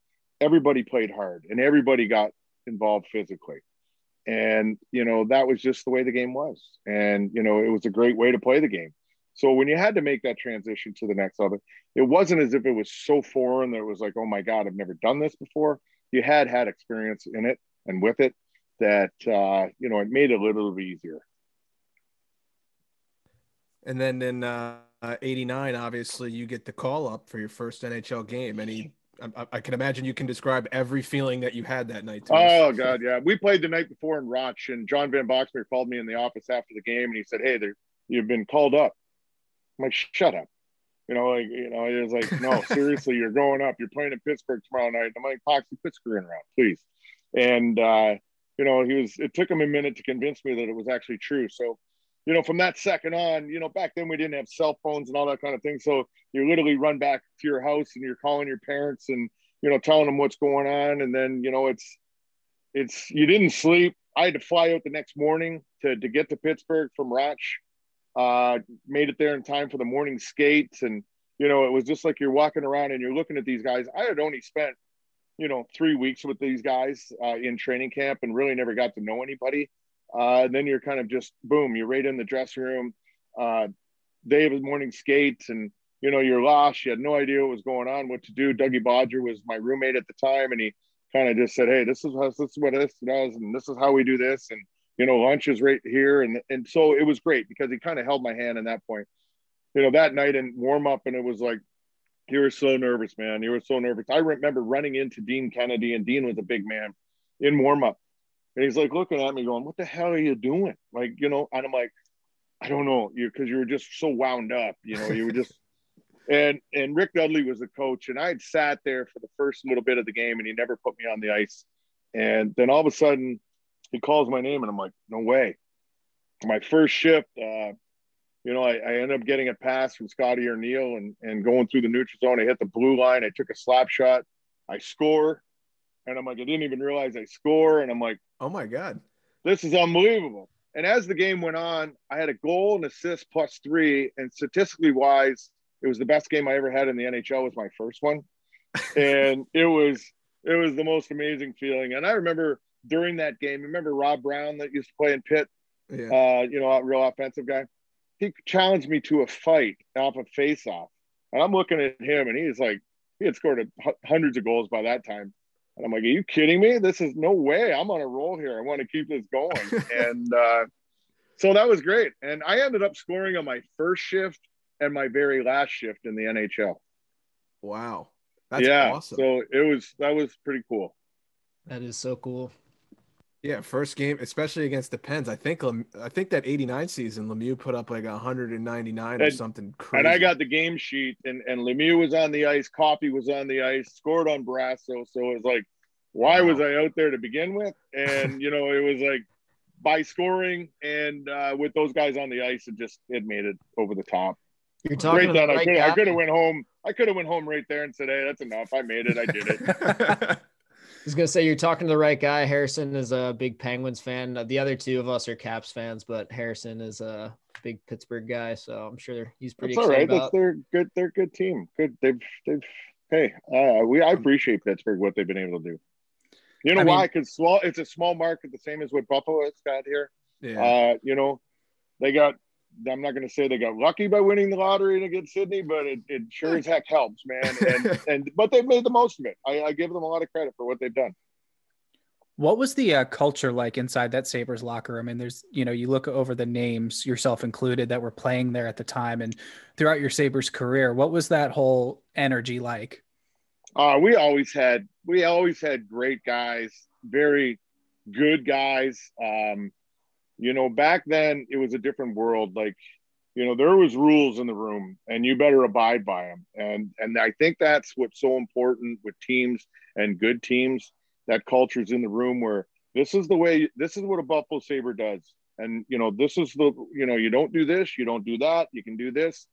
everybody played hard and everybody got involved physically. And, that was just the way the game was. And, it was a great way to play the game. So when you had to make that transition to the next level, it wasn't as if it was so foreign that it was like, oh my God, I've never done this before. You had experience in it and with it that, it made it a little bit easier. And then in 89, obviously you get the call up for your first NHL game. I can imagine you can describe every feeling that you had that night. Oh God. Yeah. We played the night before in Roch, and John Van Boxmeer called me in the office after the game, and he said, hey, you've been called up. I'm like, shut up. It was like, no, seriously, you're going up. You're playing in Pittsburgh tomorrow night. I'm like, Poxy, put screwing around, please. And, it took him a minute to convince me that it was actually true. So, from that second on, back then we didn't have cell phones and all that kind of thing. So you literally run back to your house and you're calling your parents and, telling them what's going on. And then, you didn't sleep. I had to fly out the next morning to get to Pittsburgh from Roch. Made it there in time for the morning skates. And, it was just like you're walking around and you're looking at these guys. I had only spent, 3 weeks with these guys in training camp and really never got to know anybody. And then you're kind of just, boom, you're right in the dressing room, day of the morning skates, and, you're lost. You had no idea what was going on, what to do. Dougie Bodger was my roommate at the time, and he kind of just said, hey, this is what this does, and this is how we do this. And, lunch is right here. And so it was great because he kind of held my hand in that point, that night in warm up. And it was like, you were so nervous, man. You were so nervous. I remember running into Dean Kennedy, and Dean was a big man in warm up. And he's like looking at me going, what the hell are you doing? Like, and I'm like, I don't know, because you were just so wound up, you were just, and Rick Dudley was the coach, and I had sat there for the first little bit of the game, and he never put me on the ice. And then all of a sudden he calls my name, and I'm like, no way. My first shift, I ended up getting a pass from Scotty or Neil and going through the neutral zone. I hit the blue line. I took a slap shot. I score. And I'm like, I didn't even realize I score. And I'm like, oh my God, this is unbelievable. And as the game went on, I had a goal and assist +3. And statistically wise, it was the best game I ever had in the NHL. Was my first one. And it was the most amazing feeling. And I remember during that game, remember Rob Brown that used to play in Pitt? Yeah. A real offensive guy. He challenged me to a fight off a face-off. And I'm looking at him, and he had scored hundreds of goals by that time. And I'm like, are you kidding me? This is no way. I'm on a roll here. I want to keep this going. And So that was great. And I ended up scoring on my first shift and my very last shift in the NHL. Wow. That's awesome. So that was pretty cool. That is so cool. Yeah, first game, especially against the Pens. I think that 89 season, Lemieux put up like 199 or something crazy. And I got the game sheet, and Lemieux was on the ice, Coffey was on the ice, scored on Brasso. So it was like, why was I out there to begin with? And, it was like by scoring and with those guys on the ice, it made it over the top. You're talking right to the then, right guy. I could have went home. I could have went home right there and said, hey, that's enough. I made it. I did it. I was going to say, you're talking to the right guy. Harrison is a big Penguins fan. The other two of us are Caps fans, but Harrison is a big Pittsburgh guy. So I'm sure he's pretty excited about it. They're a good team. Good. I appreciate Pittsburgh, what they've been able to do. You know why? Because it's a small market, the same as what Buffalo has got here. Yeah. I'm not going to say they got lucky by winning the lottery against Sydney, but it sure as heck helps, man. But they've made the most of it. I give them a lot of credit for what they've done. What was the culture like inside that Sabres locker room? I mean, there's, you look over the names, yourself included, that were playing there at the time and throughout your Sabres career. What was that whole energy like? We always had great guys, very good guys. Back then it was a different world. Like, there was rules in the room and you better abide by them. And I think that's what's so important with teams and good teams, that culture's in the room where this is what a Buffalo Sabre does. And, this is you don't do this, you don't do that, you can do this.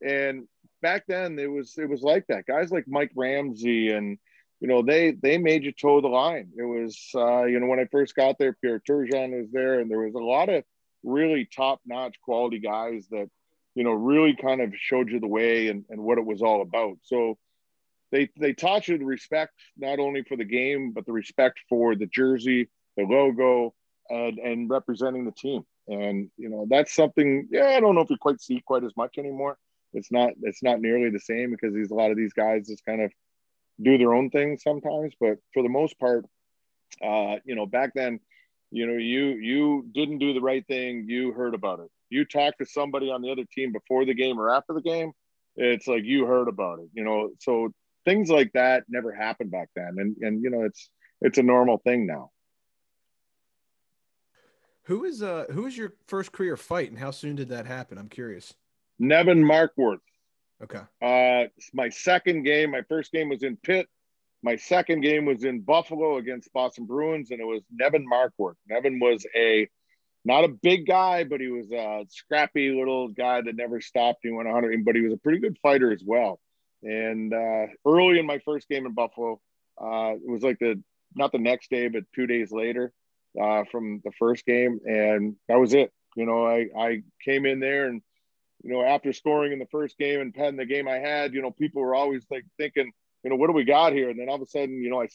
And back then it was like that. Guys like Mike Ramsey and, they made you toe the line. It was, when I first got there, Pierre Turgeon was there, and there was a lot of really top-notch quality guys that, really kind of showed you the way and what it was all about. So they taught you the respect, not only for the game, but the respect for the jersey, the logo, and representing the team. And, that's something, I don't know if you quite see quite as much anymore. It's not nearly the same because a lot of these guys just kind of do their own thing sometimes, but for the most part, back then, you didn't do the right thing. You heard about it. You talked to somebody on the other team before the game or after the game. It's like, you heard about it, so things like that never happened back then. And it's a normal thing now. Who was your first career fight and how soon did that happen? I'm curious. Nevin Markworth. Okay. My second game, my first game was in Pitt. My second game was in Buffalo against Boston Bruins, and it was Nevin Markworth. Nevin was not a big guy, but he was a scrappy little guy that never stopped. He went 100, but he was a pretty good fighter as well. And early in my first game in Buffalo, it was like not the next day, but 2 days later from the first game, and that was it. I came in there and, after scoring in the first game and petting the game I had, people were always like thinking, what do we got here? And then all of a sudden, I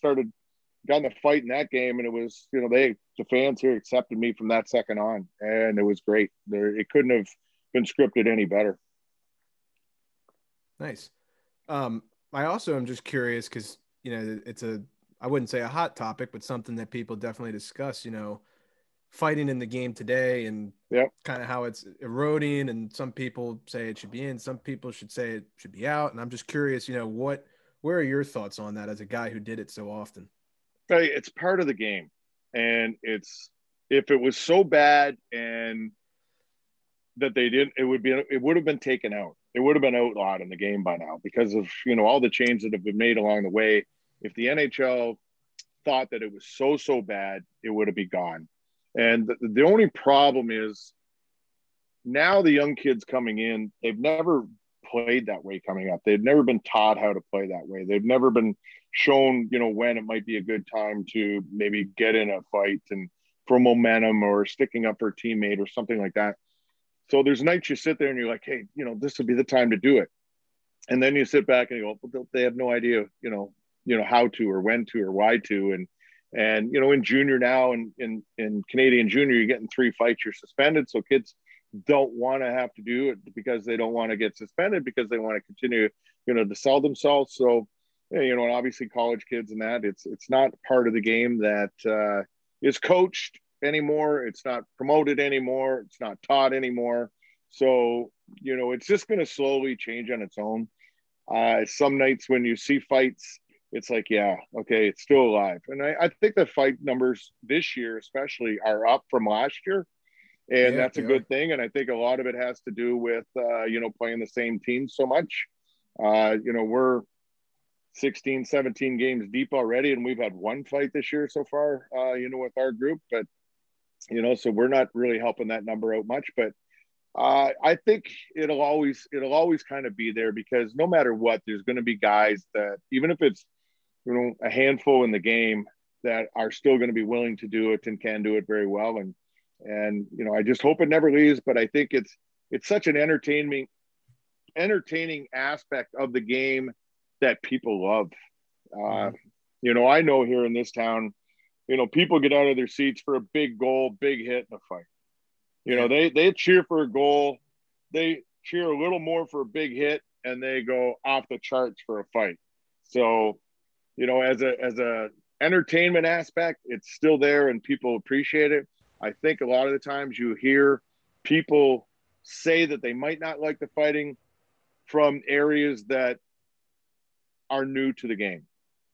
got in a fight in that game, and it was, the fans here accepted me from that second on, and it was great. It couldn't have been scripted any better. Nice. I also am just curious because, it's I wouldn't say a hot topic, but something that people definitely discuss, fighting in the game today and kind of how it's eroding. And some people say it should be in, some people should say it should be out. And I'm just curious, where are your thoughts on that as a guy who did it so often? Hey, it's part of the game. And if it was so bad and that they didn't, it would have been taken out. It would have been outlawed in the game by now because of, all the changes that have been made along the way. If the NHL thought that it was so bad, it would have been gone. And the only problem is now the young kids coming in, they've never played that way coming up. They've never been taught how to play that way. They've never been shown, when it might be a good time to maybe get in a fight and for momentum or sticking up for a teammate or something like that. So there's nights you sit there and you're like, hey, this would be the time to do it. And then you sit back and you go, well, they have no idea, how to or when to or why to. And in junior now and in Canadian junior, you're getting 3 fights, you're suspended. So kids don't want to have to do it because they don't want to get suspended because they want to continue, to sell themselves. So, and obviously college kids and that it's not part of the game that is coached anymore. It's not promoted anymore. It's not taught anymore. So, it's just going to slowly change on its own. Some nights when you see fights, it's like, yeah, okay, it's still alive. And I think the fight numbers this year especially are up from last year. And that's a good thing. And I think a lot of it has to do with, playing the same team so much. We're 16, 17 games deep already, and we've had one fight this year so far, with our group. But, so we're not really helping that number out much. But I think it'll always kind of be there, because no matter what, there's going to be guys that, even if it's, a handful in the game, that are still going to be willing to do it and can do it very well. And I just hope it never leaves. But I think it's such an entertaining aspect of the game that people love. I know here in this town, people get out of their seats for a big goal, big hit in a fight. They cheer for a goal. They cheer a little more for a big hit, and they go off the charts for a fight. So, as a entertainment aspect, it's still there and people appreciate it. I think a lot of the times you hear people say that they might not like the fighting from areas that are new to the game.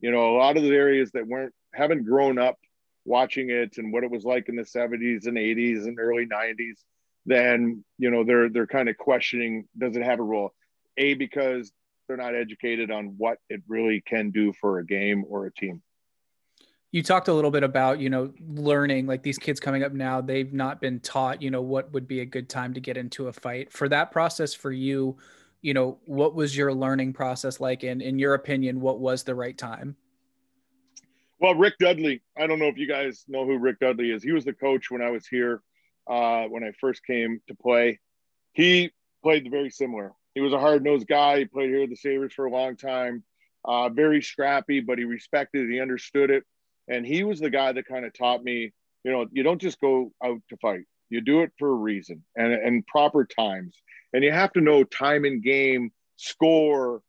A lot of the areas that haven't grown up watching it and what it was like in the 70s and 80s and early 90s, then, they're kind of questioning, does it have a role? Because they're not educated on what it really can do for a game or a team. You talked a little bit about, learning, like these kids coming up now, they've not been taught, what would be a good time to get into a fight. For that process for you, what was your learning process like? And in your opinion, what was the right time? Well, Rick Dudley, I don't know if you guys know who Rick Dudley is. He was the coach when I was here, when I first came to play. He played very similar. He was a hard-nosed guy. He played here at the Sabres for a long time, very scrappy, but he respected it. He understood it. And he was the guy that kind of taught me, you don't just go out to fight. You do it for a reason and proper times. And you have to know time in game, score,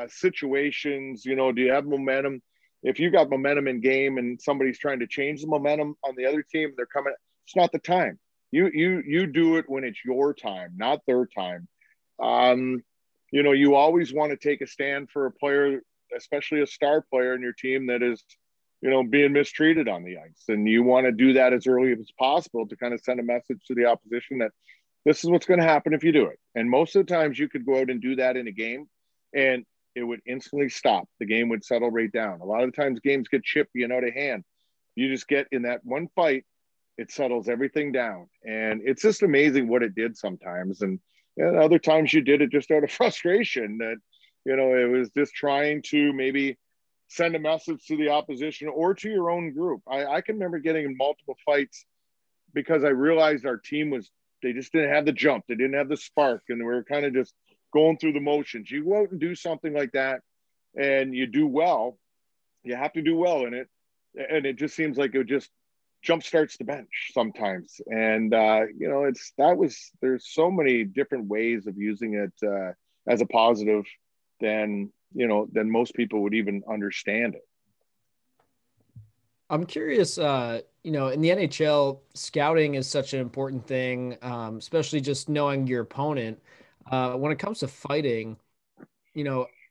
situations, do you have momentum? If you got momentum in game and somebody's trying to change the momentum on the other team, they're coming, it's not the time. You do it when it's your time, not their time. You always want to take a stand for a player, especially a star player in your team that is, being mistreated on the ice. And you want to do that as early as possible to kind of send a message to the opposition that this is what's going to happen if you do it. And most of the times you could go out and do that in a game and it would instantly stop. The game would settle right down. A lot of the times games get chippy and out of hand. You just get in that one fight, it settles everything down. And it's just amazing what it did sometimes. And other times you did it just out of frustration that, it was just trying to maybe send a message to the opposition or to your own group. I can remember getting in multiple fights because I realized our team they just didn't have the jump. They didn't have the spark. And we were kind of just going through the motions. You go out and do something like that and you do well, you have to do well in it. And it just seems like it just jump starts the bench sometimes. And, there's so many different ways of using it as a positive than most people would even understand it. I'm curious, in the NHL, scouting is such an important thing, especially just knowing your opponent. When it comes to fighting,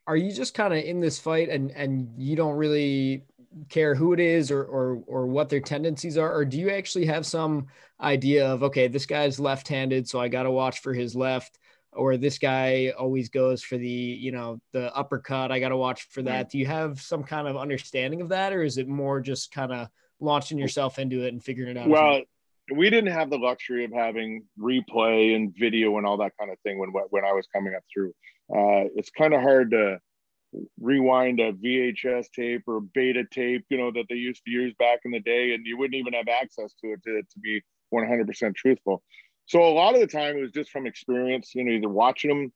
are you just kind of in this fight and you don't really care who it is or what their tendencies are? Or do you actually have some idea of, okay, this guy's left-handed, so I got to watch for his left, or this guy always goes for the uppercut, I got to watch for that. Do you have some kind of understanding of that? Or is it more just kind of launching yourself into it and figuring it out? Well, we didn't have the luxury of having replay and video and all that kind of thing when I was coming up through. It's kind of hard to rewind a VHS tape or beta tape, that they used to use back in the day, and you wouldn't even have access to it to be 100% truthful. So a lot of the time it was just from experience, either watching them,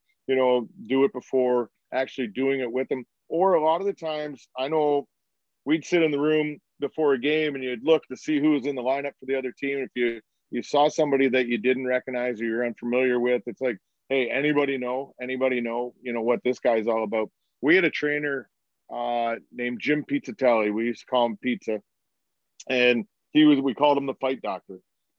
do it before actually doing it with them. Or a lot of the times I know we'd sit in the room before a game and you'd look to see who was in the lineup for the other team. If you saw somebody that you didn't recognize or you're unfamiliar with, it's like, hey, anybody know, what this guy's all about. We had a trainer named Jim Pizzatelli. We used to call him Pizza. And we called him the fight doctor,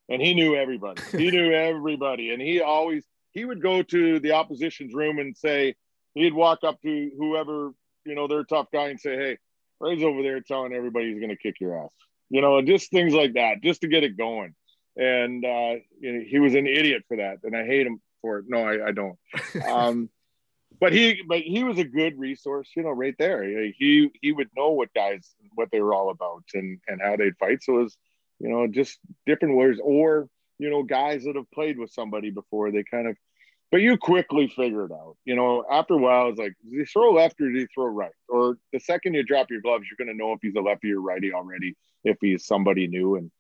and he knew everybody. He knew everybody. And he would go to the opposition's room and say, he'd walk up to whoever, their tough guy and say, hey, Ray's over there telling everybody he's going to kick your ass, and just things like that, just to get it going. And he was an idiot for that. And I hate him for it. No, I don't. But he was a good resource, right there. He would know what they were all about and how they'd fight. So it was, just different words, or, guys that have played with somebody before, but you quickly figure it out. After a while, it's like, does he throw left or does he throw right? Or the second you drop your gloves, you're going to know if he's a lefty or righty already, if he's somebody new. And,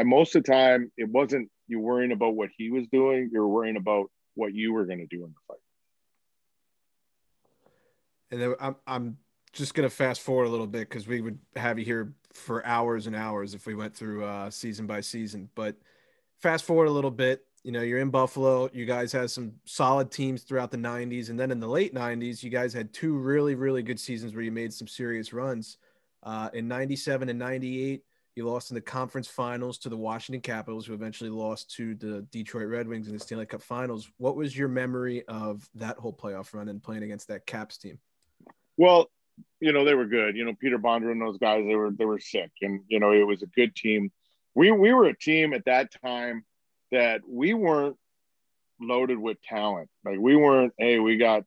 most of the time, it wasn't you worrying about what he was doing. You're worrying about what you were going to do in the fight. And then I'm just going to fast forward a little bit because we would have you here for hours and hours if we went through season by season. But fast forward a little bit, you're in Buffalo. You guys had some solid teams throughout the 90s. And then in the late 90s, you guys had two really, really good seasons where you made some serious runs. In 97 and 98, you lost in the conference finals to the Washington Capitals, who eventually lost to the Detroit Red Wings in the Stanley Cup finals. What was your memory of that whole playoff run and playing against that Caps team? Well, they were good. Peter Bondra and those guys, they were sick. And, it was a good team. We were a team at that time that we weren't loaded with talent. Like we weren't, hey, we got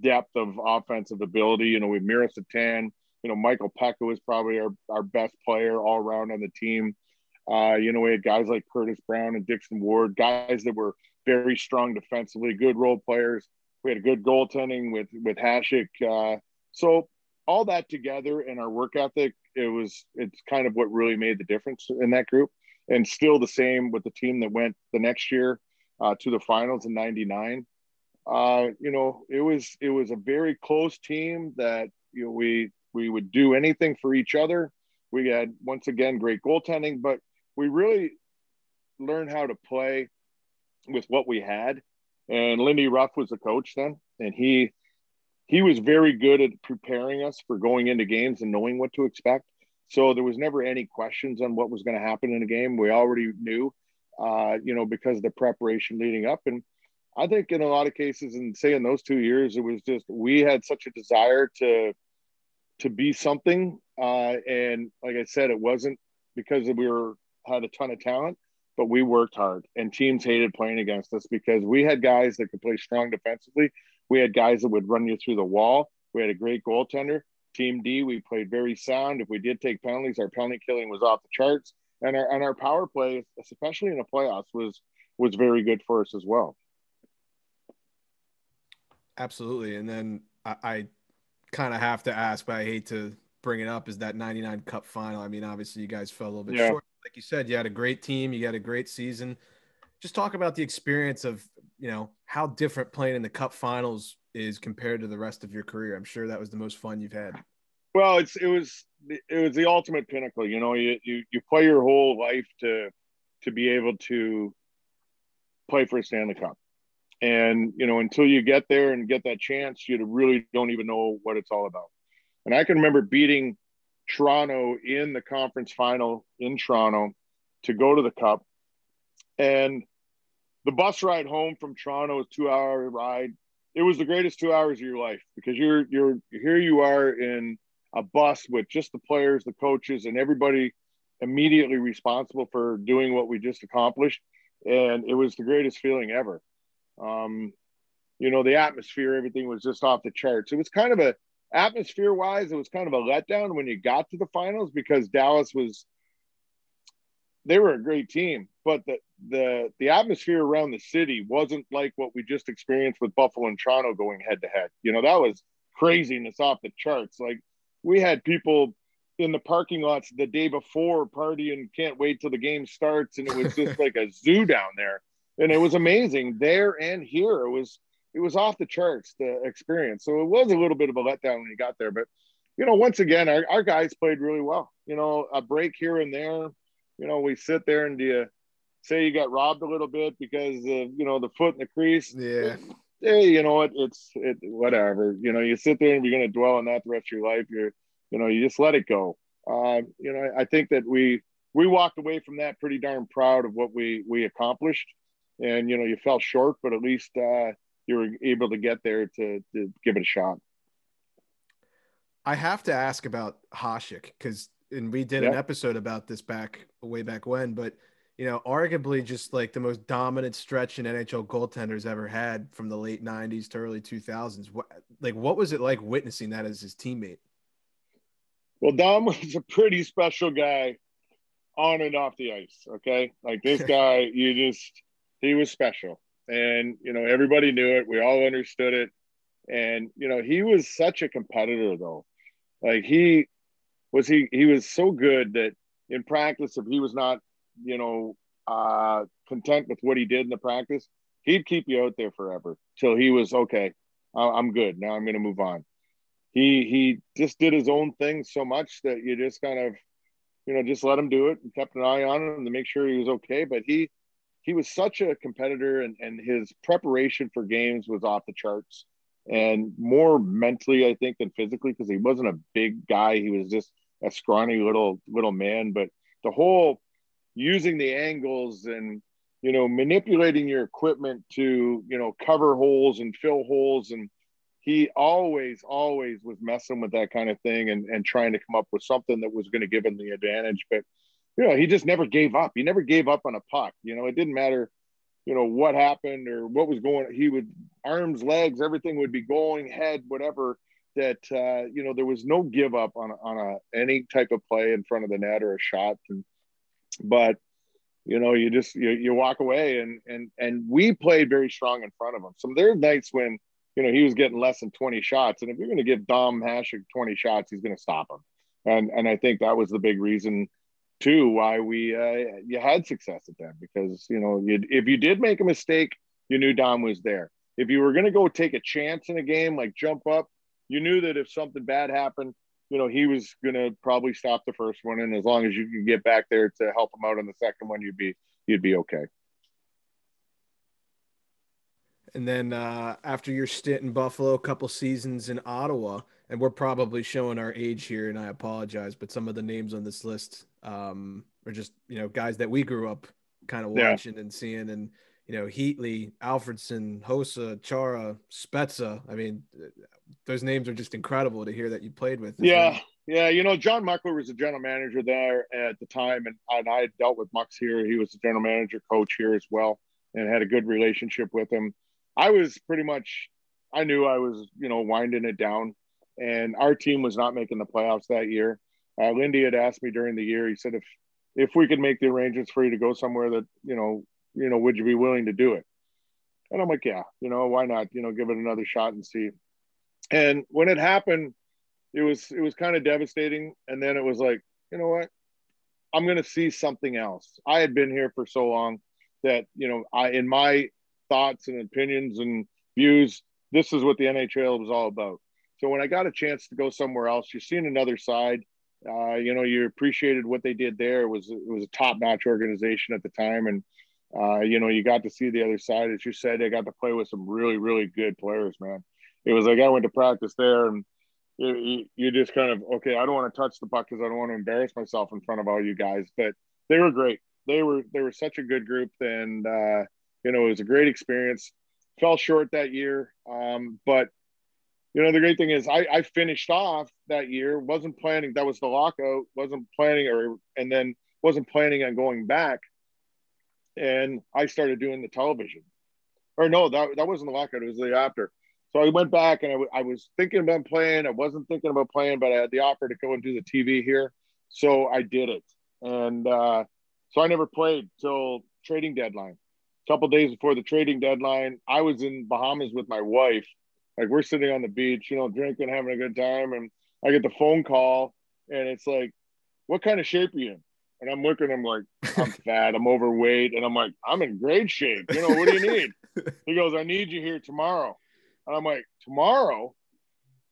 depth of offensive ability. We had Miro Satan, Michael Pekka was probably our best player all around on the team. We had guys like Curtis Brown and Dixon Ward, guys that were very strong defensively, good role players. We had a good goaltending with Hasek. So all that together and our work ethic, it's kind of what really made the difference in that group. And still the same with the team that went the next year to the finals in 99. It was a very close team that, we would do anything for each other. We had, once again, great goaltending, but we really learned how to play with what we had. And Lindy Ruff was the coach then, and he was very good at preparing us for going into games and knowing what to expect. So there was never any questions on what was going to happen in a game. We already knew, because of the preparation leading up. And I think in a lot of cases, and say in those 2 years, it was just, we had such a desire to be something. And like I said, it wasn't because we had a ton of talent, but we worked hard, and teams hated playing against us because we had guys that could play strong defensively. We had guys that would run you through the wall. We had a great goaltender. Team D, we played very sound. If we did take penalties, our penalty killing was off the charts. And our power play, especially in the playoffs, was very good for us as well. Absolutely. And then I kind of have to ask, but I hate to bring it up, is that 99 Cup final. I mean, obviously you guys fell a little bit short. Like you said, you had a great team. You had a great season. Just talk about the experience of, how different playing in the Cup finals is compared to the rest of your career. I'm sure that was the most fun you've had. Well, it was the ultimate pinnacle. You play your whole life to be able to play for a Stanley Cup. And, until you get there and get that chance, you really don't even know what it's all about. And I can remember beating Toronto in the conference final in Toronto to go to the Cup. And the bus ride home from Toronto is a 2-hour ride. It was the greatest 2 hours of your life because you're here you are in a bus with just the players, the coaches, and everybody immediately responsible for doing what we just accomplished. And it was the greatest feeling ever. The atmosphere, everything was just off the charts. It was kind of atmosphere wise, it was kind of a letdown when you got to the finals because Dallas they were a great team, but the atmosphere around the city wasn't like what we just experienced with Buffalo and Toronto going head to head. That was craziness off the charts. Like we had people in the parking lots the day before partying, can't wait till the game starts. And it was just like a zoo down there. And it was amazing there and here. It was off the charts, the experience. So it was a little bit of a letdown when you got there, but once again, our guys played really well, a break here and there. We sit there and do you say you got robbed a little bit because of, the foot in the crease? Yeah. Hey, it's whatever. You sit there and you're going to dwell on that the rest of your life. You just let it go. I think that we we walked away from that pretty darn proud of what we accomplished. And, you fell short, but at least you were able to get there to give it a shot. I have to ask about Hasek and we did an episode about this way back when, but arguably just like the most dominant stretch an NHL goaltender's ever had from the late 90s to early 2000s. What was it like witnessing that as his teammate? Well, Dom was a pretty special guy on and off the ice. Okay. Like this guy, he was special, and, everybody knew it. We all understood it. And, he was such a competitor though. Like he was so good that in practice, if he was not, content with what he did in the practice, he'd keep you out there forever till he was, okay, I'm good. Now I'm going to move on. He just did his own thing so much that you just kind of, just let him do it and kept an eye on him to make sure he was okay. But he was such a competitor, and his preparation for games was off the charts, and more mentally, I think, than physically, because he wasn't a big guy. He was just a scrawny little man. But the whole using the angles and, manipulating your equipment to, cover holes and fill holes. And he always was messing with that kind of thing and trying to come up with something that was going to give him the advantage. But, he just never gave up. He never gave up on a puck. It didn't matter, what happened or what was going. He would arms, legs, everything would be going, head, whatever. That there was no give up on any type of play in front of the net or a shot. But you walk away, and we played very strong in front of him. So there are nights when he was getting less than 20 shots, and if you're going to give Dom Hasek 20 shots, he's going to stop him. And I think that was the big reason too why you had success at that, because if you did make a mistake, you knew Dom was there. If you were going to go take a chance in a game, like jump up, you knew that if something bad happened, he was going to probably stop the first one. And as long as you could get back there to help him out on the second one, you'd be okay. And then after your stint in Buffalo, a couple seasons in Ottawa, and we're probably showing our age here, and I apologize, but some of the names on this list are just, guys that we grew up kind of watching and seeing. And, Heatley, Alfredson, Hossa, Chara, Spezza. I mean, those names are just incredible to hear that you played with. Yeah. John Muckler was the general manager there at the time, and I had dealt with Mux here. He was the general manager, coach here as well, and had a good relationship with him. I was pretty much, I knew I was, winding it down, and our team was not making the playoffs that year. Lindy had asked me during the year, he said, if we could make the arrangements for you to go somewhere that, would you be willing to do it? And I'm like, yeah, why not, give it another shot and see. And when it happened, it was kind of devastating. And then it was like, you know what, I'm going to see something else. I had been here for so long that, in my thoughts and opinions and views, this is what the NHL was all about. So when I got a chance to go somewhere else, you're seeing another side. You appreciated what they did there. It was a top-notch organization at the time, and you got to see the other side. As you said, they got to play with some really, really good players, man. It was like I went to practice there, and you just kind of, okay, I don't want to touch the puck because I don't want to embarrass myself in front of all you guys. But they were great. They were such a good group, and it was a great experience. Fell short that year, but the great thing is I finished off that year. Wasn't planning. That was the lockout. Wasn't planning on going back. And I started doing the television. Or no, that wasn't the lockout. It was the after. So I went back, and I was thinking about playing. I wasn't thinking about playing, but I had the offer to go and do the TV here. So I did it. And so I never played till trading deadline. A couple days before the trading deadline, I was in Bahamas with my wife. Like, we're sitting on the beach, drinking, having a good time. And I get the phone call, and it's like, what kind of shape are you in? And I'm looking, I'm like, I'm fat, I'm overweight. And I'm like, I'm in great shape. What do you need? He goes, I need you here tomorrow. And I'm like, tomorrow?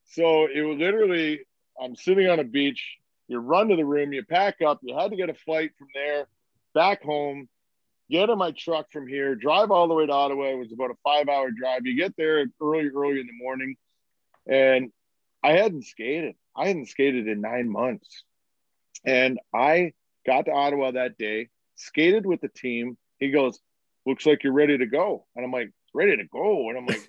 So it was literally, I'm sitting on a beach. You run to the room, you pack up. You had to get a flight from there back home, get in my truck from here, drive all the way to Ottawa. It was about a 5-hour drive. You get there early in the morning. And I hadn't skated. I hadn't skated in 9 months. And I got to Ottawa that day, skated with the team. He goes, looks like you're ready to go. And I'm like, ready to go? And I'm like,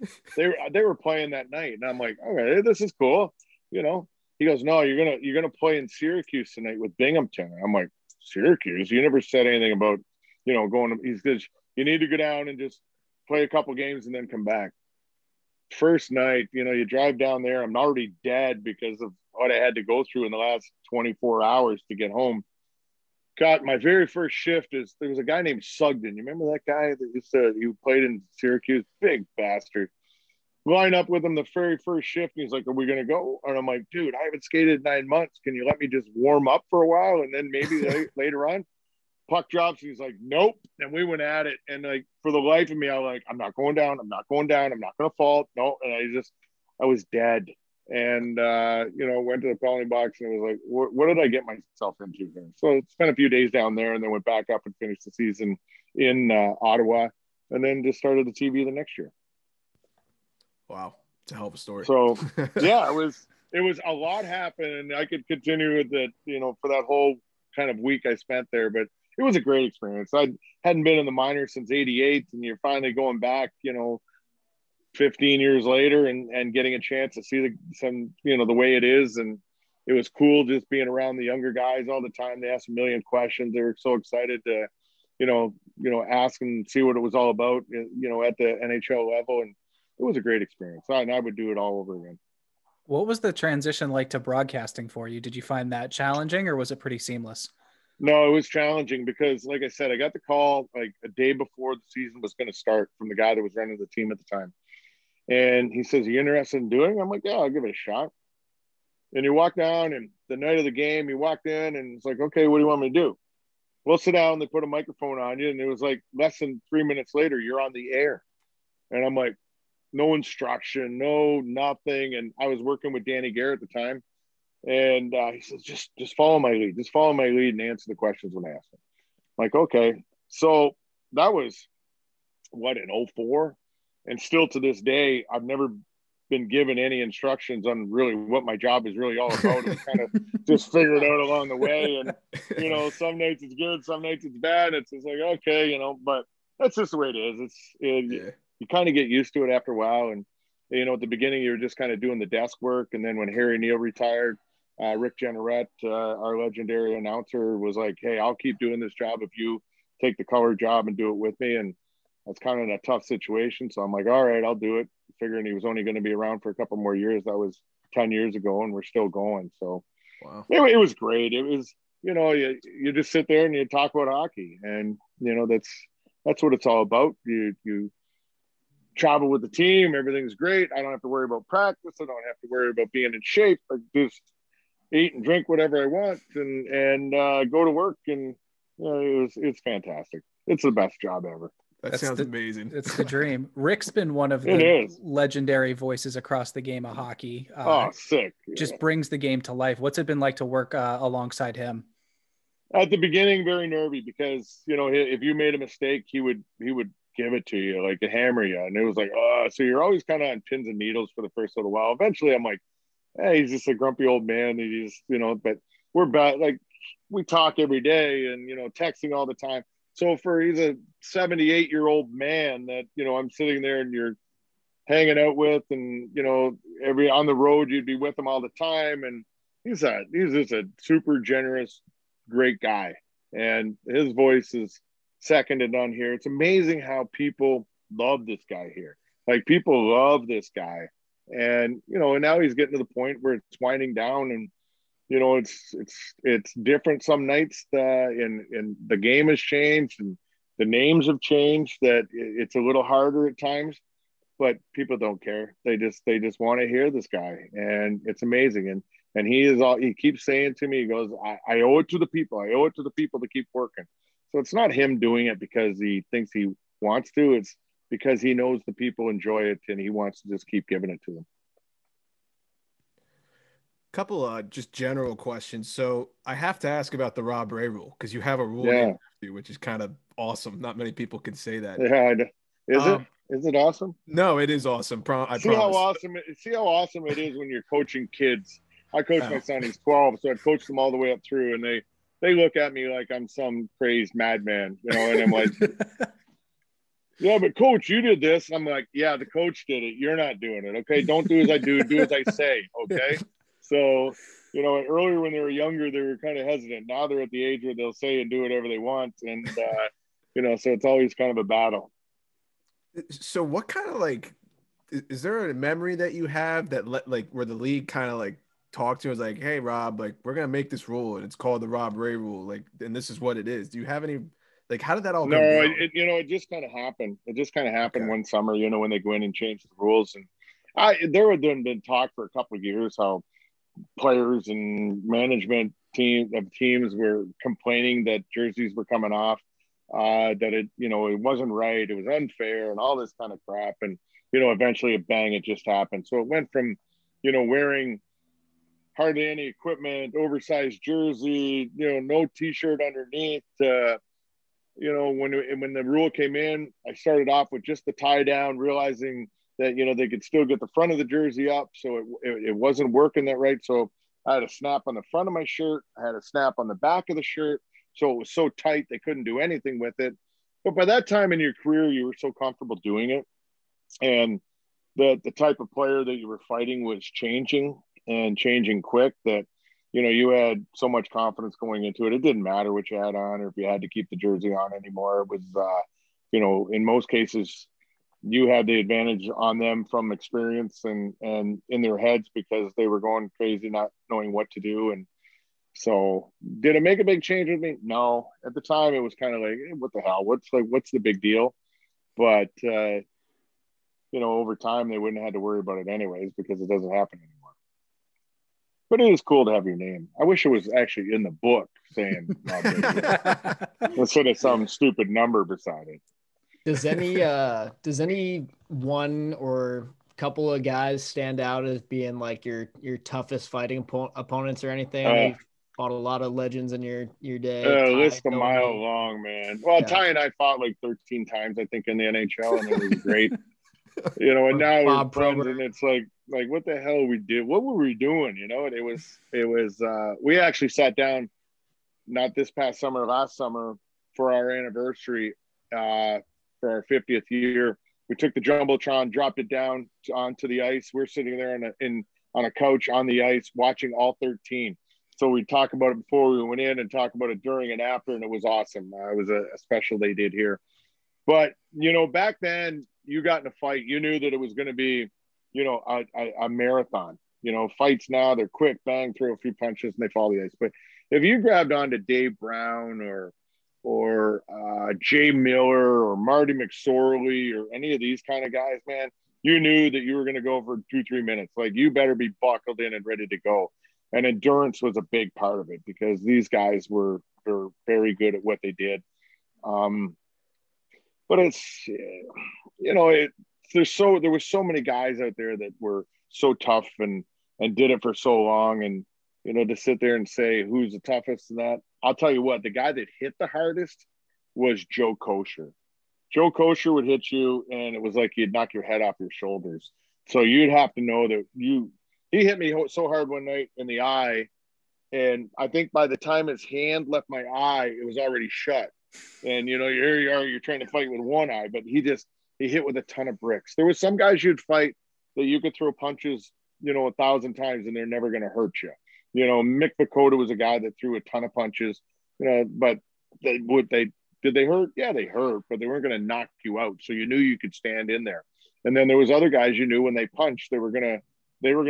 they were playing that night. And I'm like, okay, this is cool. You know, he goes, no, you're gonna play in Syracuse tonight with Binghamton. I'm like, Syracuse? You never said anything about, you know, going to, he says, you need to go down and just play a couple games and then come back. First night, you know, you drive down there. I'm already dead because of what I had to go through in the last 24 hours to get home. Got my very first shift there was a guy named Sugden. You remember that guy that he played in Syracuse? Big bastard. Line up with him the very first shift. And he's like, are we going to go? And I'm like, dude, I haven't skated 9 months. Can you let me just warm up for a while? And then maybe later on, puck drops. He's like, nope. And we went at it. And like, for the life of me, I was like, I'm not going down. I'm not going down. I'm not going to fall. No. And I was dead. And, you know, went to the penalty box and it was like, what did I get myself into here? So spent a few days down there and then went back up and finished the season in Ottawa and then just started the TV the next year. Wow. It's a hell of a story. So yeah, it was a lot happened and I could continue with it, you know, for that whole kind of week I spent there, but it was a great experience. I hadn't been in the minors since '88 and you're finally going back, you know, 15 years later and getting a chance to see the way it is. And it was cool just being around the younger guys all the time. They asked a million questions. They were so excited to, you know, ask and see what it was all about, you know, at the NHL level. And it was a great experience. And I would do it all over again. What was the transition like to broadcasting for you? Did you find that challenging or was it pretty seamless? No, it was challenging because, like I said, I got the call like a day before the season was going to start from the guy that was running the team at the time. And he says, are you interested in doing it? I'm like, yeah, I'll give it a shot. And you walk down and the night of the game, you walked in and it's like, okay, what do you want me to do? We'll sit down. They put a microphone on you. And it was like less than 3 minutes later, you're on the air. And I'm like, no instruction, no nothing. And I was working with Danny Garrett at the time. And he says, just follow my lead. Just follow my lead and answer the questions when I ask them. I'm like, okay. So that was in 04? And still to this day, I've never been given any instructions on really what my job is really all about. It was kind of just figure it out along the way. And, you know, some nights it's good, some nights it's bad. It's just like, okay, you know, but that's just the way it is. You kind of get used to it after a while. And, you know, at the beginning, you were just kind of doing the desk work. And then when Harry Neal retired, Rick Jeanneret, our legendary announcer, was like, hey, I'll keep doing this job if you take the color job and do it with me. And that's kind of a tough situation. So I'm like, all right, I'll do it. Figuring he was only going to be around for a couple more years. That was 10 years ago and we're still going. So wow. It was great. It was, you know, you just sit there and you talk about hockey and, you know, that's what it's all about. You travel with the team. Everything's great. I don't have to worry about practice. I don't have to worry about being in shape. I just eat and drink whatever I want and go to work. And you know, it's fantastic. It's the best job ever. That sounds amazing. It's the dream. Rick's been one of the legendary voices across the game of hockey. Sick. Just brings the game to life. What's it been like to work alongside him? At the beginning, very nervy because, you know, if you made a mistake, he would give it to you, like to hammer you. And it was like, so you're always kind of on pins and needles for the first little while. Eventually I'm like, hey, he's just a grumpy old man. He's, you know, but we're bad. Like we talk every day and, you know, texting all the time. So he's a 78-year-old man that, you know, I'm sitting there and you're hanging out with and, you know, on the road, you'd be with him all the time. And he's just a super generous, great guy. And his voice is second to none here. It's amazing how people love this guy here. Like people love this guy. And, you know, and now he's getting to the point where it's winding down and, you know, it's different some nights and the game has changed and the names have changed that it's a little harder at times, but people don't care. They just want to hear this guy and it's amazing. And he keeps saying to me, he goes, I owe it to the people. I owe it to the people to keep working. So it's not him doing it because he thinks he wants to. It's because he knows the people enjoy it and he wants to just keep giving it to them. Couple just general questions. So I have to ask about the Rob Ray rule because you have a rule named after you, which is kind of awesome. Not many people can say that. Yeah, is it awesome? No, it is awesome. I see how awesome it is when you're coaching kids. I coach my son; he's 12, so I coached them all the way up through, and they look at me like I'm some crazed madman, you know, and I'm like, yeah, but coach, you did this. I'm like, yeah, the coach did it. You're not doing it. Okay. Don't do as I do as I say. Okay. So, you know, earlier when they were younger, they were kind of hesitant. Now they're at the age where they'll say and do whatever they want. And, you know, so it's always kind of a battle. So what kind of like, is there a memory that you have that where the league kind of like talked to us like, hey, Rob, like we're going to make this rule and it's called the Rob Ray rule. Like, and this is what it is. Do you have any, like, how did that all go down? You know, it just kind of happened. It just kind of happened Okay. one summer, you know, when they go in and change the rules. And there had been talk for a couple of years how players and management teams were complaining that jerseys were coming off, that it, you know, it wasn't right, it was unfair and all this kind of crap. And, you know, eventually it just happened. So it went from, you know, wearing hardly any equipment, oversized jersey, you know, no t-shirt underneath, you know, when the rule came in, I started off with just the tie down, realizing that, you know, they could still get the front of the jersey up. So it wasn't working that right. So I had a snap on the front of my shirt. I had a snap on the back of the shirt. So it was so tight, they couldn't do anything with it. But by that time in your career, you were so comfortable doing it. And the type of player that you were fighting was changing and changing quick, that, you know, you had so much confidence going into it. It didn't matter what you had on or if you had to keep the jersey on anymore. It was, you know, in most cases, you had the advantage on them from experience and in their heads because they were going crazy, not knowing what to do. And so did it make a big change with me? No. At the time, it was kind of like, hey, what the hell? What's the big deal? But, you know, over time, they wouldn't have had to worry about it anyways because it doesn't happen anymore. But it is cool to have your name. I wish it was actually in the book saying instead of some stupid number beside it. Does any one or couple of guys stand out as being like your toughest fighting opponents or anything? I know you've fought a lot of legends in your day. List a mile long, man. Well, yeah. Ty and I fought like 13 times, I think, in the NHL, and it was great. You know, and now we're friends, and it's like what the hell we did? What were we doing? You know, and it was we actually sat down, not this past summer, last summer, for our anniversary, for our 50th year. We took the Jumbotron, dropped it down onto the ice. We're sitting there on a couch on the ice watching all 13. So we talk about it before we went in and talk about it during and after, and it was awesome. It was a special they did here. But, you know, back then, you got in a fight, you knew that it was going to be, you know, a marathon. You know, fights now, they're quick, bang, throw a few punches, and they fall the ice. But if you grabbed onto Dave Brown or Jay Miller or Marty McSorley or any of these kind of guys, man, you knew that you were going to go for 2-3 minutes. Like, you better be buckled in and ready to go. And endurance was a big part of it because these guys were very good at what they did. But it's, you know, there were so many guys out there that were so tough and did it for so long. And, you know, to sit there and say who's the toughest and that, I'll tell you what, the guy that hit the hardest was Joe Kosher. Joe Kosher would hit you, and it was like he'd knock your head off your shoulders. So you'd have to know that he hit me so hard one night in the eye. And I think by the time his hand left my eye, it was already shut. And, you know, here you are, you're trying to fight with one eye, but he hit with a ton of bricks. There was some guys you'd fight that you could throw punches, you know, 1,000 times and they're never going to hurt you. You know, Mick Vukota was a guy that threw a ton of punches, you know, but did they hurt? Yeah, they hurt, but they weren't going to knock you out. So you knew you could stand in there. And then there was other guys you knew when they punched, they were going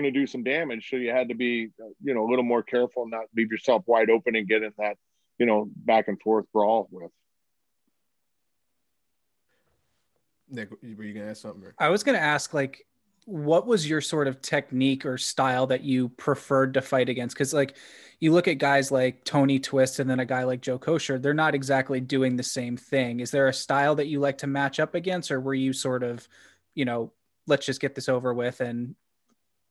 to do some damage. So you had to be, you know, a little more careful and not leave yourself wide open and get in that, you know, back and forth brawl with. Nick, were you going to ask something? I was going to ask, like, what was your sort of technique or style that you preferred to fight against? Because, like, you look at guys like Tony Twist and then a guy like Joe Kosher, they're not exactly doing the same thing. Is there a style that you like to match up against, or were you sort of, you know, let's just get this over with and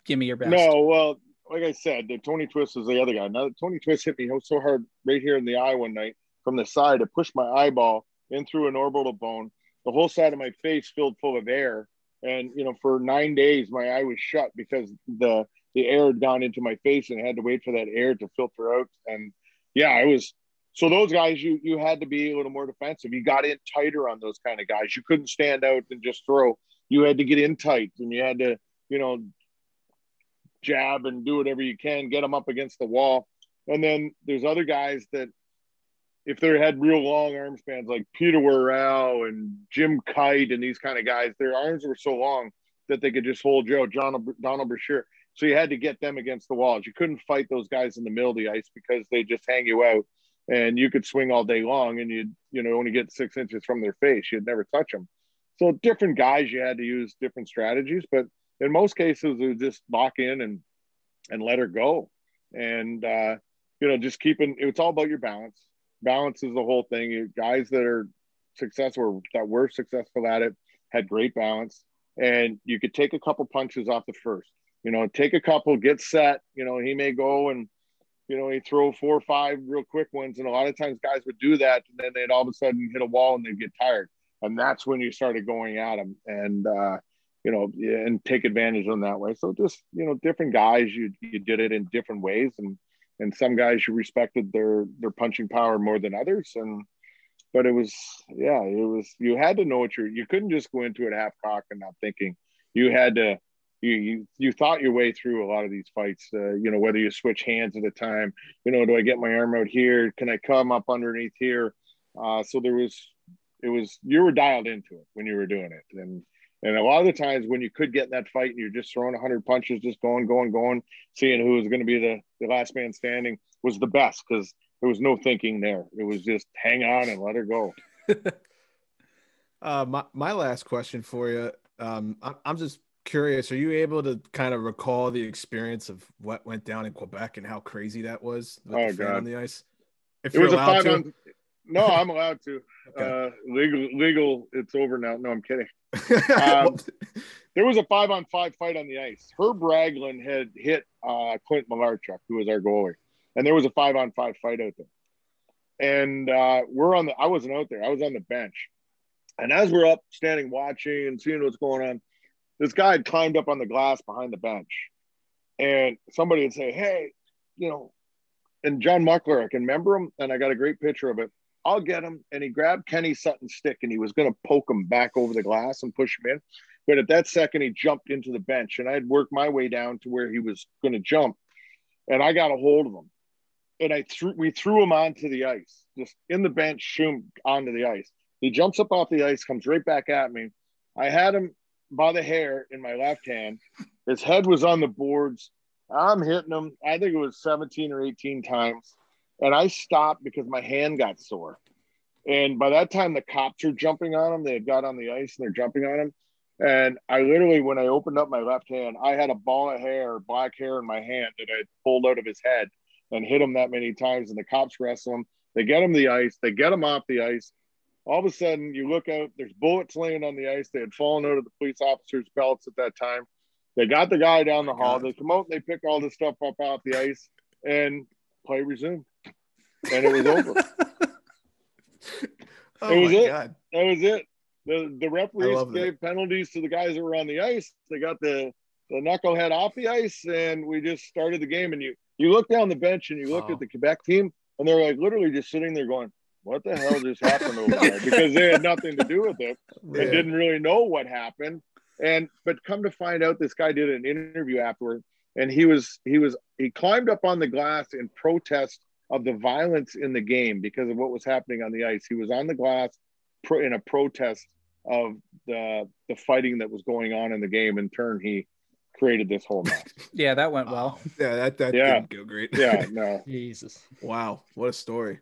give me your best? No, well, like I said, the Tony Twist was the other guy. Now, Tony Twist hit me so hard right here in the eye one night from the side. It pushed my eyeball in through an orbital bone. The whole side of my face filled full of air. And, you know, for 9 days, my eye was shut because the air had gone into my face and I had to wait for that air to filter out. And, yeah, So those guys, you had to be a little more defensive. You got in tighter on those kind of guys. You couldn't stand out and just throw. You had to get in tight, and you had to, jab and do whatever you can, get them up against the wall. And then there's other guys that, if they had real long arm spans, like Peter Worrell and Jim Kite and these kind of guys, their arms were so long that they could just hold Donald Brashear. So you had to get them against the walls. You couldn't fight those guys in the middle of the ice because they just hang you out, and you could swing all day long and you'd only get 6 inches from their face. You'd never touch them. So different guys, you had to use different strategies, but in most cases it was just lock in and let her go. And, just it's all about your balance. Balance is the whole thing. Guys that are successful, that were successful at it, had great balance, and you could take a couple punches off the first, take a couple, get set, he may go and, he'd throw 4 or 5 real quick ones. And a lot of times guys would do that, and then they'd all of a sudden hit a wall and they'd get tired. And that's when you started going at them and, and take advantage of them that way. So just, different guys, you did it in different ways. And some guys you respected their punching power more than others. But it was, you had to know you couldn't just go into it half cocked and not thinking. You had to, you thought your way through a lot of these fights, whether you switch hands at a time, do I get my arm out here? Can I come up underneath here? So you were dialed into it when you were doing it. And a lot of the times when you could get in that fight and you're just throwing 100 punches, just going, seeing who was going to be the last man standing was the best, because there was no thinking there. It was just hang on and let her go. My last question for you. I'm just curious. Are you able to kind of recall the experience of what went down in Quebec and how crazy that was with the fan on the ice? If it you're was allowed a 5 to. on. No, I'm allowed to. Okay. Legal. It's over now. No, I'm kidding. There was a 5-on-5 fight on the ice. Herb Ragland had hit Clint Malarchuk, who was our goalie, and there was a 5-on-5 fight out there. And I wasn't out there. I was on the bench. And as we're up standing watching and seeing what's going on, this guy had climbed up on the glass behind the bench. And somebody would say, hey, and John Muckler, I can remember him, and I got a great picture of it. I'll get him. And he grabbed Kenny Sutton's stick, and he was going to poke him back over the glass and push him in. But at that second, he jumped into the bench, and I'd worked my way down to where he was going to jump. And I got a hold of him. And we threw him onto the ice, just in the bench, shoom, onto the ice. He jumps up off the ice, comes right back at me. I had him by the hair in my left hand. His head was on the boards. I'm hitting him. I think it was 17 or 18 times. And I stopped because my hand got sore. And by that time, the cops are jumping on him. They had got on the ice and they're jumping on him. And I literally, when I opened up my left hand, I had a ball of hair, black hair in my hand that I pulled out of his head and hit him that many times. And the cops wrestle him. They get him the ice. They get him off the ice. All of a sudden, you look out, there's bullets laying on the ice. They had fallen out of the police officers' belts at that time. They got the guy down the hall. They come out and they pick all this stuff up off the ice, and play resumed. And it was over. Oh, it was my God. That was it. The referees gave penalties to the guys that were on the ice. They got the knucklehead off the ice, and we just started the game. And you look down the bench and you look at the Quebec team, and they're like literally just sitting there going, what the hell just happened over there? Because they had nothing to do with it and didn't really know what happened. But come to find out, this guy did an interview afterward, and he climbed up on the glass in protest of the violence in the game because of what was happening on the ice. He was on the glass in a protest of the fighting that was going on in the game. In turn, he created this whole mess. Yeah, that went well. Yeah, that didn't go great. Yeah, no. Jesus. Wow, what a story.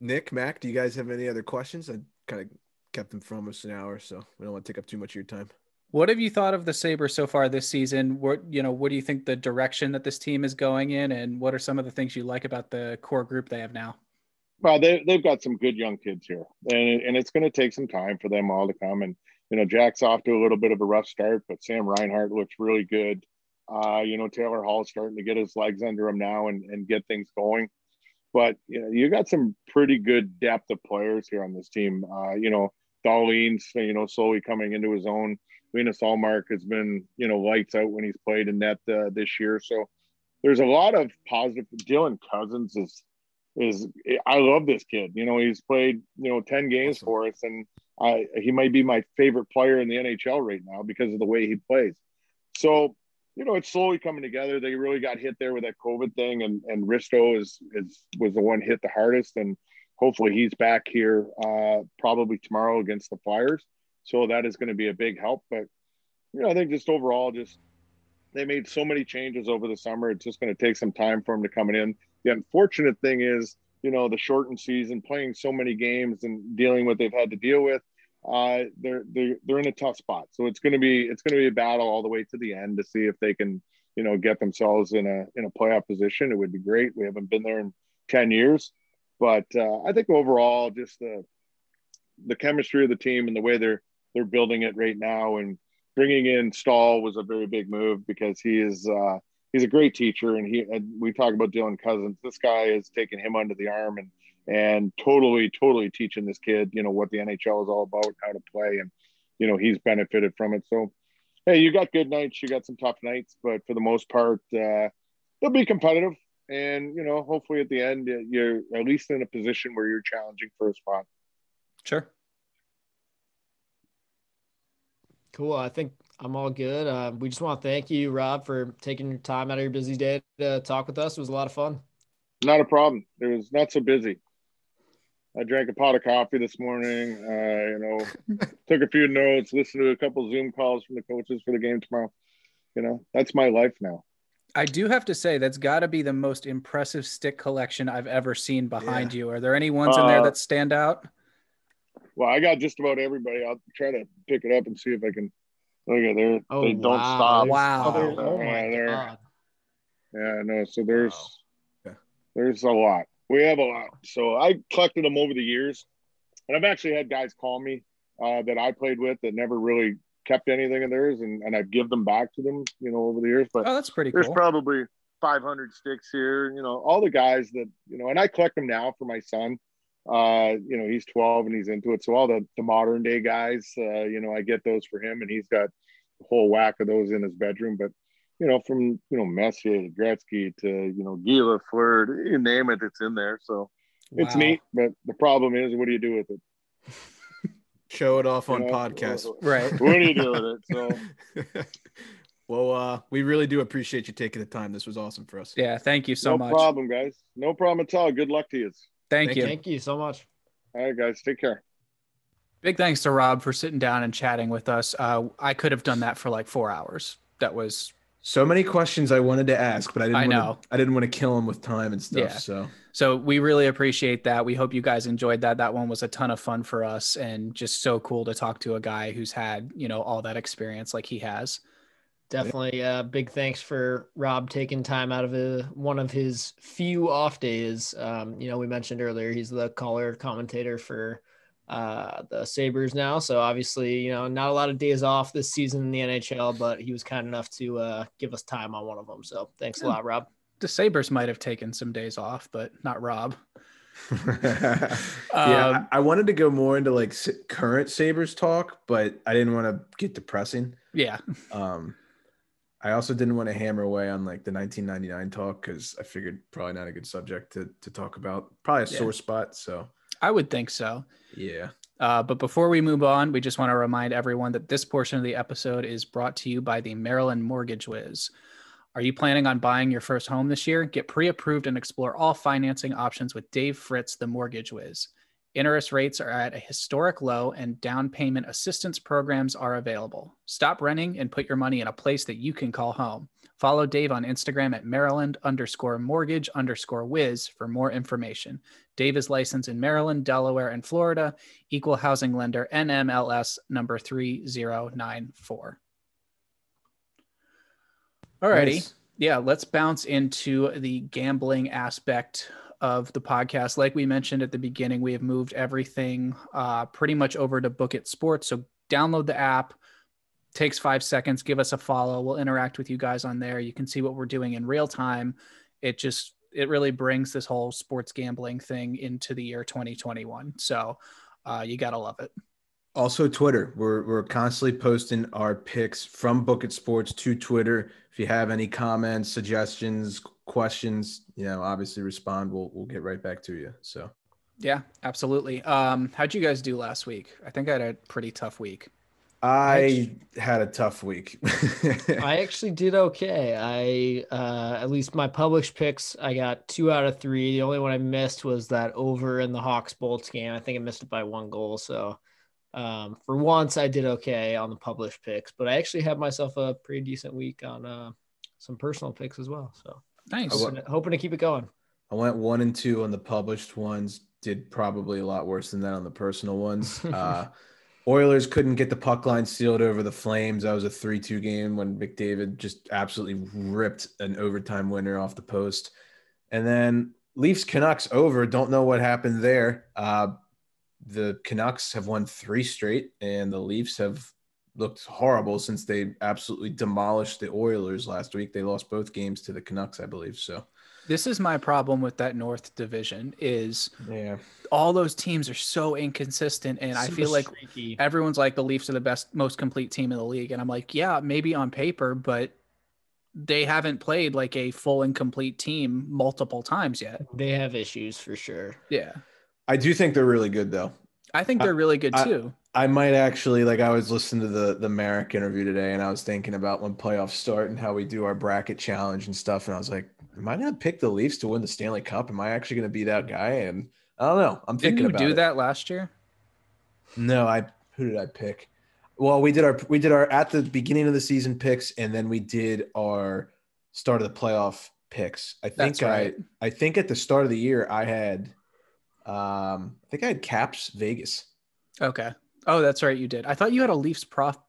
Nick, Mac, do you guys have any other questions? I kind of kept them for almost an hour, so we don't want to take up too much of your time. What have you thought of the Sabres so far this season? What do you think the direction that this team is going in, and what are some of the things you like about the core group they have now? Well, they've got some good young kids here, and it's going to take some time for them all to come. And, Jack's off to a little bit of a rough start, but Sam Reinhart looks really good. Taylor Hall's starting to get his legs under him now and get things going. But, you got some pretty good depth of players here on this team. Darlene's, slowly coming into his own. Linus Allmark has been, lights out when he's played in net this year. So there's a lot of positive. Dylan Cousins is I love this kid. He's played 10 games for us, and he might be my favorite player in the NHL right now because of the way he plays. So it's slowly coming together. They really got hit there with that COVID thing, and Risto was the one hit the hardest, and hopefully he's back here probably tomorrow against the Flyers. So that is going to be a big help. But I think just overall, they made so many changes over the summer. It's just going to take some time for them to come in. The unfortunate thing is, the shortened season, playing so many games and dealing with what they've had to deal with. They're in a tough spot. So it's going to be a battle all the way to the end to see if they can, get themselves in a playoff position. It would be great. We haven't been there in 10 years, but I think overall, just the chemistry of the team and the way they're building it right now, and bringing in Stahl was a very big move because he's a great teacher, and we talk about Dylan Cousins. This guy is taking him under the arm and totally teaching this kid, what the NHL is all about, how to play, and he's benefited from it. So, hey, you got good nights, you got some tough nights, but for the most part, they'll be competitive, and hopefully at the end you're at least in a position where you're challenging for a spot. Sure. Cool. I think I'm all good. We just want to thank you, Rob, for taking your time out of your busy day to talk with us. It was a lot of fun. Not a problem. It was not so busy. I drank a pot of coffee this morning. Took a few notes, listened to a couple Zoom calls from the coaches for the game tomorrow. That's my life now. I do have to say that's got to be the most impressive stick collection I've ever seen behind you. Are there any ones in there that stand out? Well, I got just about everybody. I'll try to pick it up and see if I can. Look at there. Oh, they don't stop. Wow. Oh my God. Yeah, no. So there's a lot. We have a lot. So I collected them over the years, and I've actually had guys call me that I played with that never really kept anything of theirs, and I give them back to them, over the years. But that's pretty there's cool. probably 500 sticks here. All the guys that and I collect them now for my son. He's 12 and he's into it. So all the modern day guys, I get those for him, and he's got a whole whack of those in his bedroom. But from Messier to Gretzky to Guy Lafleur, you name it, it's in there. So it's neat. But the problem is, what do you do with it? Show it off on podcasts. Right. What do you do with it? So well, we really do appreciate you taking the time. This was awesome for us. Yeah, thank you so much. No problem, guys. No problem at all. Good luck to you. Thank you. Thank you so much. All right, guys. Take care. Big thanks to Rob for sitting down and chatting with us. I could have done that for like 4 hours. That was so many questions I wanted to ask, but I didn't want to kill him with time and stuff. Yeah. So we really appreciate that. We hope you guys enjoyed that. That one was a ton of fun for us, and just so cool to talk to a guy who's had, all that experience like he has. Definitely. Big thanks for Rob taking time out of one of his few off days. We mentioned earlier, he's the color commentator for the Sabres now. So obviously, not a lot of days off this season in the NHL, but he was kind enough to give us time on one of them. So thanks a lot, Rob. The Sabres might have taken some days off, but not Rob. I wanted to go more into like current Sabres talk, but I didn't want to get depressing. Yeah. I also didn't want to hammer away on like the 1999 talk, because I figured probably not a good subject to talk about. Probably a sore spot. So I would think so. Yeah. But before we move on, we just want to remind everyone that this portion of the episode is brought to you by the Maryland Mortgage Wiz. Are you planning on buying your first home this year? Get pre-approved and explore all financing options with Dave Fritz, the Mortgage Wiz. Interest rates are at a historic low, and down payment assistance programs are available. Stop renting and put your money in a place that you can call home. Follow Dave on Instagram at Maryland_mortgage_wiz for more information. Dave is licensed in Maryland, Delaware, and Florida. Equal housing lender, NMLS number 3094. Alrighty. Nice. Yeah, let's bounce into the gambling aspect of the podcast. Like we mentioned at the beginning, we have moved everything pretty much over to Book It Sports. So download the app, takes 5 seconds, give us a follow. We'll interact with you guys on there. You can see what we're doing in real time. It really brings this whole sports gambling thing into the year 2021. So you got to love it. Also Twitter. We're constantly posting our picks from Book It Sports to Twitter. If you have any comments, suggestions, questions, obviously respond. We'll get right back to you. So. Yeah, absolutely. How'd you guys do last week? I think I had a pretty tough week. I had a tough week. I actually did okay. At least my published picks, I got 2 out of 3. The only one I missed was that over in the Hawks Bolts game. I think I missed it by 1 goal. So for once, I did okay on the published picks, but I actually had myself a pretty decent week on some personal picks as well. So nice. Hoping to keep it going. I went 1 and 2 on the published ones. Did probably a lot worse than that on the personal ones. Oilers couldn't get the puck line sealed over the Flames. That was a 3-2 game when McDavid just absolutely ripped an overtime winner off the post. And then Leafs Canucks over. Don't know what happened there. The Canucks have won 3 straight, and the Leafs have looked horrible since they absolutely demolished the Oilers last week. They lost both games to the Canucks, I believe. So this is my problem with that North Division is all those teams are so inconsistent. And I feel like everyone's like the Leafs are the best, most complete team in the league. And I'm like, yeah, maybe on paper, but they haven't played like a full and complete team multiple times yet. They have issues for sure. Yeah. I do think they're really good, though. I think they're really good too. I might actually, I was listening to the Merrick interview today, and I was thinking about when playoffs start and how we do our bracket challenge and stuff. And I was like, am I going to pick the Leafs to win the Stanley Cup? Am I actually going to be that guy? And I don't know. I'm thinking about it. Didn't you do that last year? No, who did I pick? Well, we did our at the beginning of the season picks, and then we did our start of the playoff picks. I think I think at the start of the year I had Caps Vegas. Okay. Oh, that's right. You did. I thought you had a Leafs prop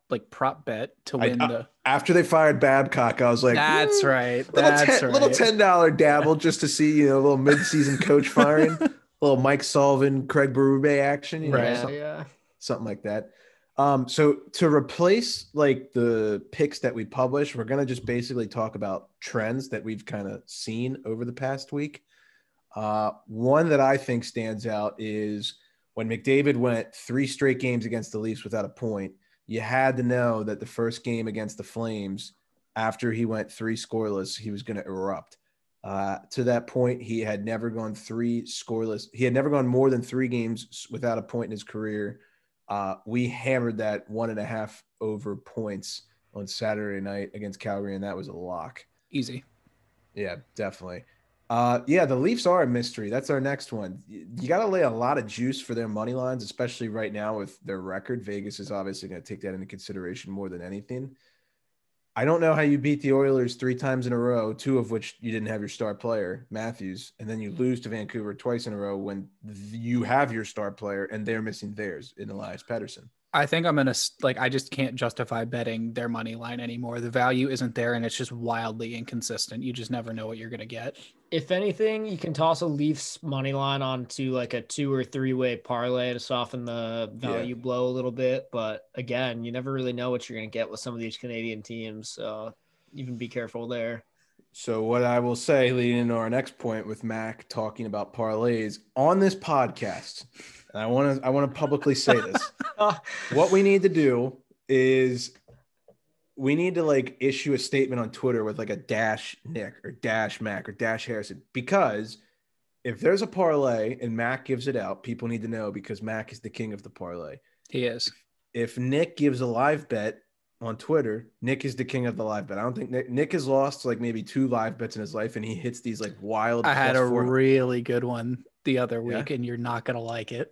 bet to win after they fired Babcock. I was like, that's right. Little $10 dabble just to see, a little mid-season coach firing, a little Mike Sullivan, Craig Berube action. Something like that. So to replace the picks that we publish, we're going to just basically talk about trends that we've kind of seen over the past week. One that I think stands out is when McDavid went 3 straight games against the Leafs without a point. You had to know that the first game against the Flames, after he went 3 scoreless, he was going to erupt. To that point, he had never gone 3 scoreless. He had never gone more than 3 games without a point in his career. We hammered that 1.5 over points on Saturday night against Calgary, and that was a lock. Easy. Yeah, definitely. The Leafs are a mystery. That's our next one. You got to lay a lot of juice for their money lines, especially right now with their record. Vegas is obviously going to take that into consideration more than anything. I don't know how you beat the Oilers 3 times in a row, 2 of which you didn't have your star player, Matthews, and then you lose to Vancouver twice in a row when you have your star player and they're missing theirs in Elias Pettersson. I think I'm going to I just can't justify betting their money line anymore. The value isn't there and it's just wildly inconsistent. You just never know what you're going to get. If anything, you can toss a Leafs money line onto a 2 or 3-way parlay to soften the value blow a little bit. But again, you never really know what you're going to get with some of these Canadian teams. So even be careful there. So what I will say leading into our next point with Mac talking about parlays on this podcast, and I want to publicly say this. What we need to do is we need to issue a statement on Twitter with a dash Nick or dash Mac or dash Harrison, because if there's a parlay and Mac gives it out, people need to know, because Mac is the king of the parlay. He is. If Nick gives a live bet on Twitter, Nick is the king of the live bet. I don't think Nick has lost maybe 2 live bets in his life, and he hits these wild. I had a really good one the other week, and you're not going to like it.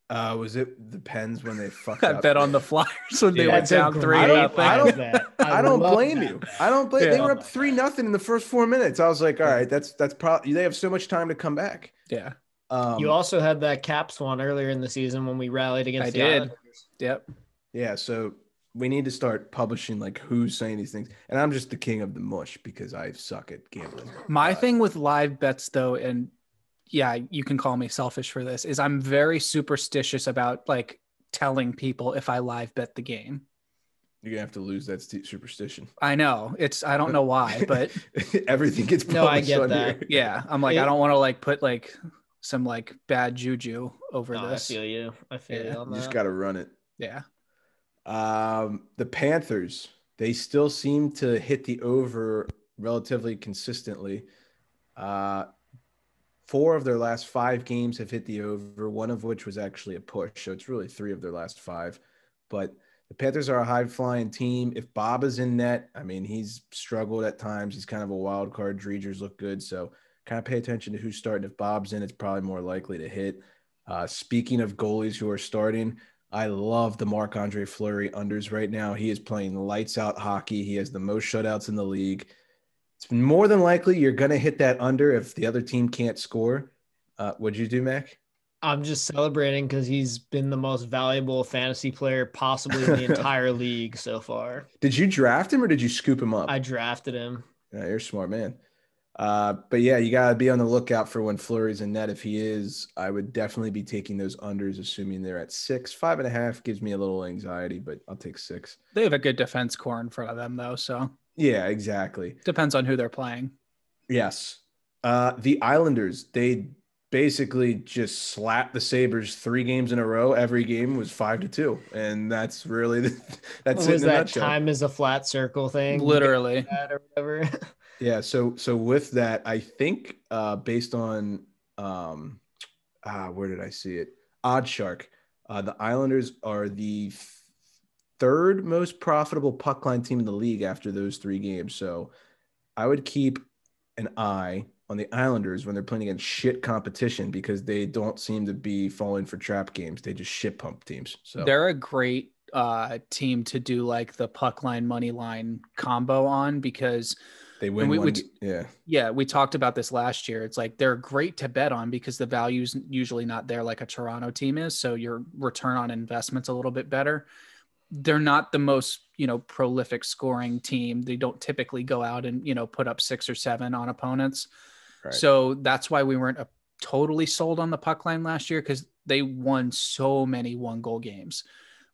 Was it the Pens when they fucked up? I bet on the Flyers when they went down 3. I don't blame you. I don't blame. They were up 3-0 in the first 4 minutes. I was like, all right, that's probably, they have so much time to come back. Yeah. You also had that Caps one earlier in the season when we rallied against the Islanders. Yep. Yeah. So we need to start publishing who's saying these things. And I'm just the king of the mush because I suck at gambling. My thing with live bets though, and yeah, you can call me selfish for this, is I'm very superstitious about telling people if I live bet the game. You're gonna have to lose that superstition. I know. I don't know why, but everything gets published. No, I get that. Here. Yeah. I'm I don't want to put some bad juju over this. I feel you. I feel you on that. You just gotta run it. Yeah. The Panthers, they still seem to hit the over relatively consistently. 4 of their last 5 games have hit the over, one of which was actually a push. So it's really 3 of their last 5. But the Panthers are a high-flying team. If Bob is in net, I mean, he's struggled at times. He's kind of a wild card. Driedger's look good. So kind of pay attention to who's starting. If Bob's in, it's probably more likely to hit. Speaking of goalies who are starting, I love the Marc-Andre Fleury unders right now. He is playing lights-out hockey. He has the most shutouts in the league. It's more than likely you're going to hit that under if the other team can't score. What'd you do, Mac? I'm just celebrating because he's been the most valuable fantasy player possibly in the entire league so far. Did you draft him or did you scoop him up? I drafted him. Yeah, you're a smart man. But yeah, you got to be on the lookout for when Fleury's in net. If he is, I would definitely be taking those unders, assuming they're at 6. 5.5 gives me a little anxiety, but I'll take 6. They have a good defense core in front of them, though. So yeah, exactly. Depends on who they're playing. Yes. The Islanders, they basically just slapped the Sabres 3 games in a row. Every game was 5-2. And that's really, that's it. Was that time is a flat circle thing? Literally. Or whatever. Yeah. So with that, I think based on, where did I see it? Oddshark. The Islanders are the 3rd most profitable puck line team in the league after those 3 games. So I would keep an eye on the Islanders when they're playing against shit competition because they don't seem to be falling for trap games. They just shit pump teams. So they're a great team to do like the puck line money line combo on because they win. Yeah. We talked about this last year. It's like they're great to bet on because the value's usually not there like a Toronto team is. So your return on investment's a little bit better. They're not the most, prolific scoring team. They don't typically go out and, put up 6 or 7 on opponents. Right. So that's why we weren't totally sold on the puck line last year because they won so many 1-goal games.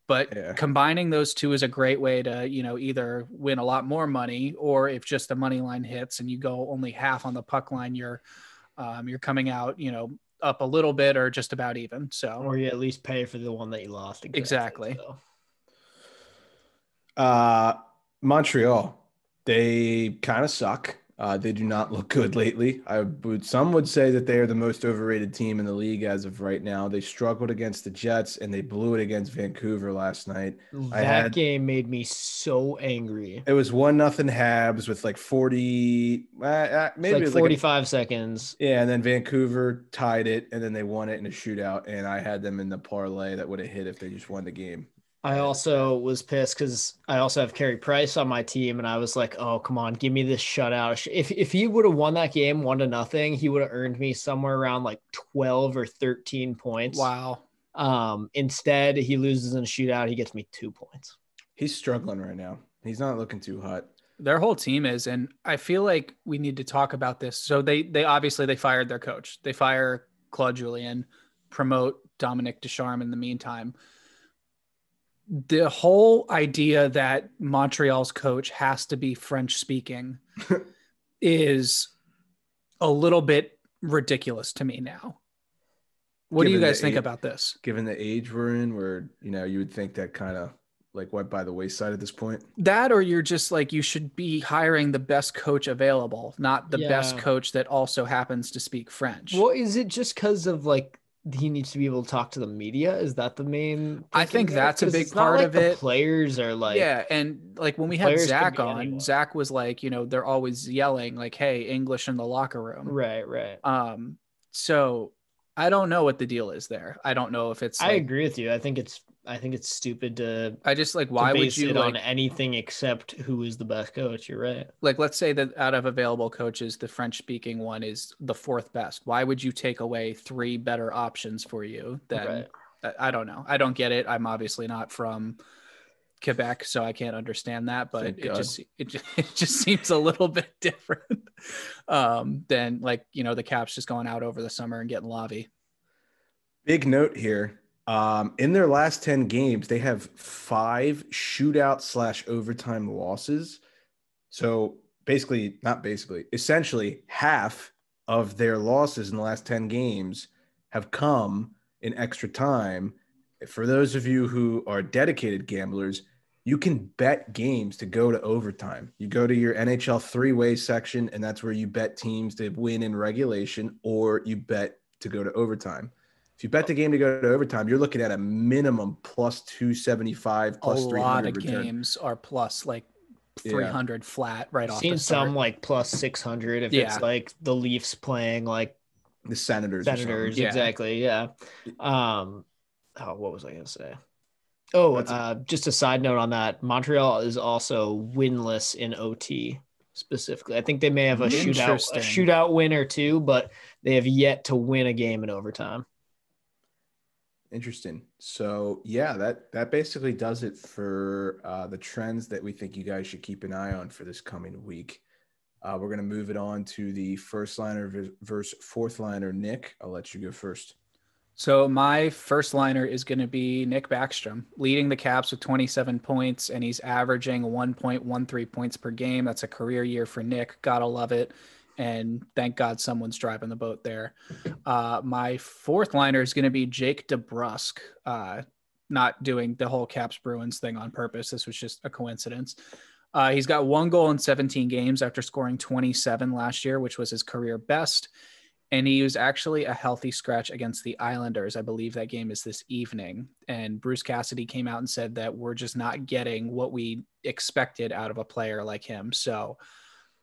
But combining those two is a great way to, either win a lot more money or if just the money line hits and you go only half on the puck line, you're coming out, up a little bit or just about even. So, or you at least pay for the one that you lost. Exactly. So. Montreal, they kind of suck. They do not look good lately. Some would say that they are the most overrated team in the league as of right now. They struggled against the Jets and they blew it against Vancouver last night. That game made me so angry. It was 1-0 Habs with like 40, maybe like 45 seconds. Yeah, and then Vancouver tied it, and then they won it in a shootout. And I had them in the parlay that would have hit if they just won the game. I also was pissed because I also have Carey Price on my team, and I was like, "Oh, come on, give me this shutout." If he would have won that game 1-0, he would have earned me somewhere around like 12 or 13 points. Wow. Instead, he loses in a shootout. He gets me 2 points. He's struggling right now. He's not looking too hot. Their whole team is, and I feel like we need to talk about this. So they obviously they fired their coach. They fire Claude Julien, promote Dominic Ducharme in the meantime. The whole idea that Montreal's coach has to be French speaking is a little bit ridiculous to me now. What do you guys think about this? Given the age we're in, where, you would think that kind of like went by the wayside at this point. That, or you're just like, you should be hiring the best coach available, not the best coach that also happens to speak French. Well, is it just because of like, he needs to be able to talk to the media? Is that the main? I think that's a big part of it. Players are like, and like when we had Zach on, Zach was like, they're always yelling like, "Hey, English in the locker room." Right. So I don't know what the deal is there. I don't know if it's. I agree with you. I think it's stupid to. I just like, why would you on anything except who is the best coach? You're right. Like, let's say that out of available coaches, the French speaking one is the 4th best. Why would you take away 3 better options for you? Then I don't know. I don't get it. I'm obviously not from Quebec, so I can't understand that. But it just seems a little bit different than like the Caps just going out over the summer and getting Lavi. Big note here. In their last 10 games, they have 5 shootout/overtime losses. So essentially half of their losses in the last 10 games have come in extra time. For those of you who are dedicated gamblers, you can bet games to go to overtime. You go to your NHL three-way section, and that's where you bet teams to win in regulation, or you bet to go to overtime. If you bet the game to go to overtime, you're looking at a minimum plus 275, plus 300 A lot of return. games are plus like 300 flat right off the Seen start. some like plus 600 if it's like the Leafs playing like the Senators. Exactly. Yeah. What was I going to say? Just a side note on that. Montreal is also winless in OT specifically. I think they may have a shootout win or two, but they have yet to win a game in overtime. Interesting. So yeah, that basically does it for the trends that we think you guys should keep an eye on for this coming week. We're going to move it on to the first liner versus fourth liner. Nick, I'll let you go first. So my first liner is going to be Nick Backstrom, leading the Caps with 27 points, and he's averaging 1.13 points per game. That's a career year for Nick. Gotta love it. And thank God someone's driving the boat there. My fourth liner is going to be Jake Debrusk, not doing the whole Caps Bruins thing on purpose. This was just a coincidence. He's got 1 goal in 17 games after scoring 27 last year, which was his career best. And he was actually a healthy scratch against the Islanders. I believe that game is this evening. And Bruce Cassidy came out and said that we're just not getting what we expected out of a player like him. So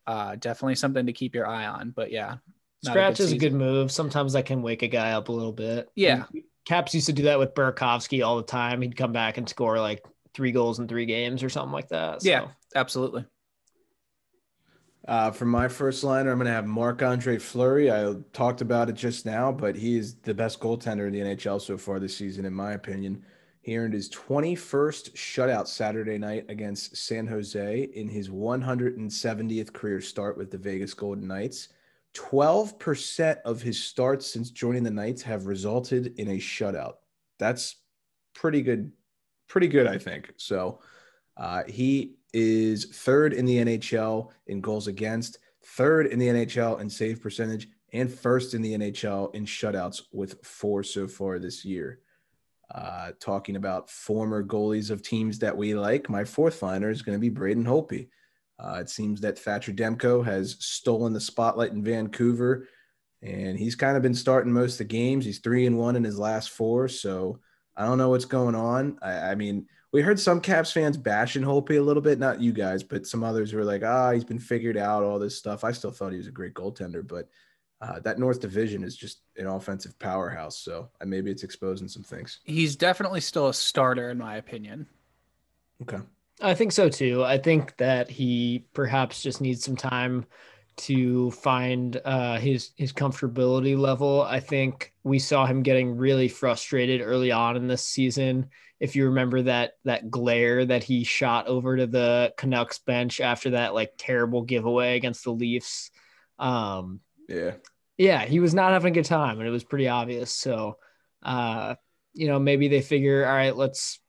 definitely something to keep your eye on. But yeah. Scratch is a good move. Sometimes that can wake a guy up a little bit. Yeah. Caps used to do that with Burakovsky all the time. He'd come back and score like 3 goals in 3 games or something like that. So. Yeah, absolutely. For my first liner, I'm going to have Marc-Andre Fleury. I talked about it just now, but he is the best goaltender in the NHL so far this season, in my opinion. He earned his 21st shutout Saturday night against San Jose in his 170th career start with the Vegas Golden Knights. 12% of his starts since joining the Knights have resulted in a shutout. That's pretty good, I think. So he is third in the NHL in goals against, third in the NHL in save percentage, and first in the NHL in shutouts with 4 so far this year. Talking about former goalies of teams that we like, my fourth liner is going to be Braden Holtby. It seems that Thatcher Demko has stolen the spotlight in Vancouver, and he's kind of been starting most of the games. He's 3-1 in his last 4, so I don't know what's going on. I mean, we heard some Caps fans bashing Holtby a little bit, not you guys, but some others were like, he's been figured out, all this stuff. I still thought he was a great goaltender, but that North Division is just an offensive powerhouse, so maybe it's exposing some things. He's definitely still a starter, in my opinion. Okay. I think so, too. I think that he perhaps just needs some time to find his comfortability level. I think we saw him getting really frustrated early on in this season. If you remember that glare that he shot over to the Canucks bench after that like terrible giveaway against the Leafs. Yeah, he was not having a good time, and it was pretty obvious. So, maybe they figure, all right, let's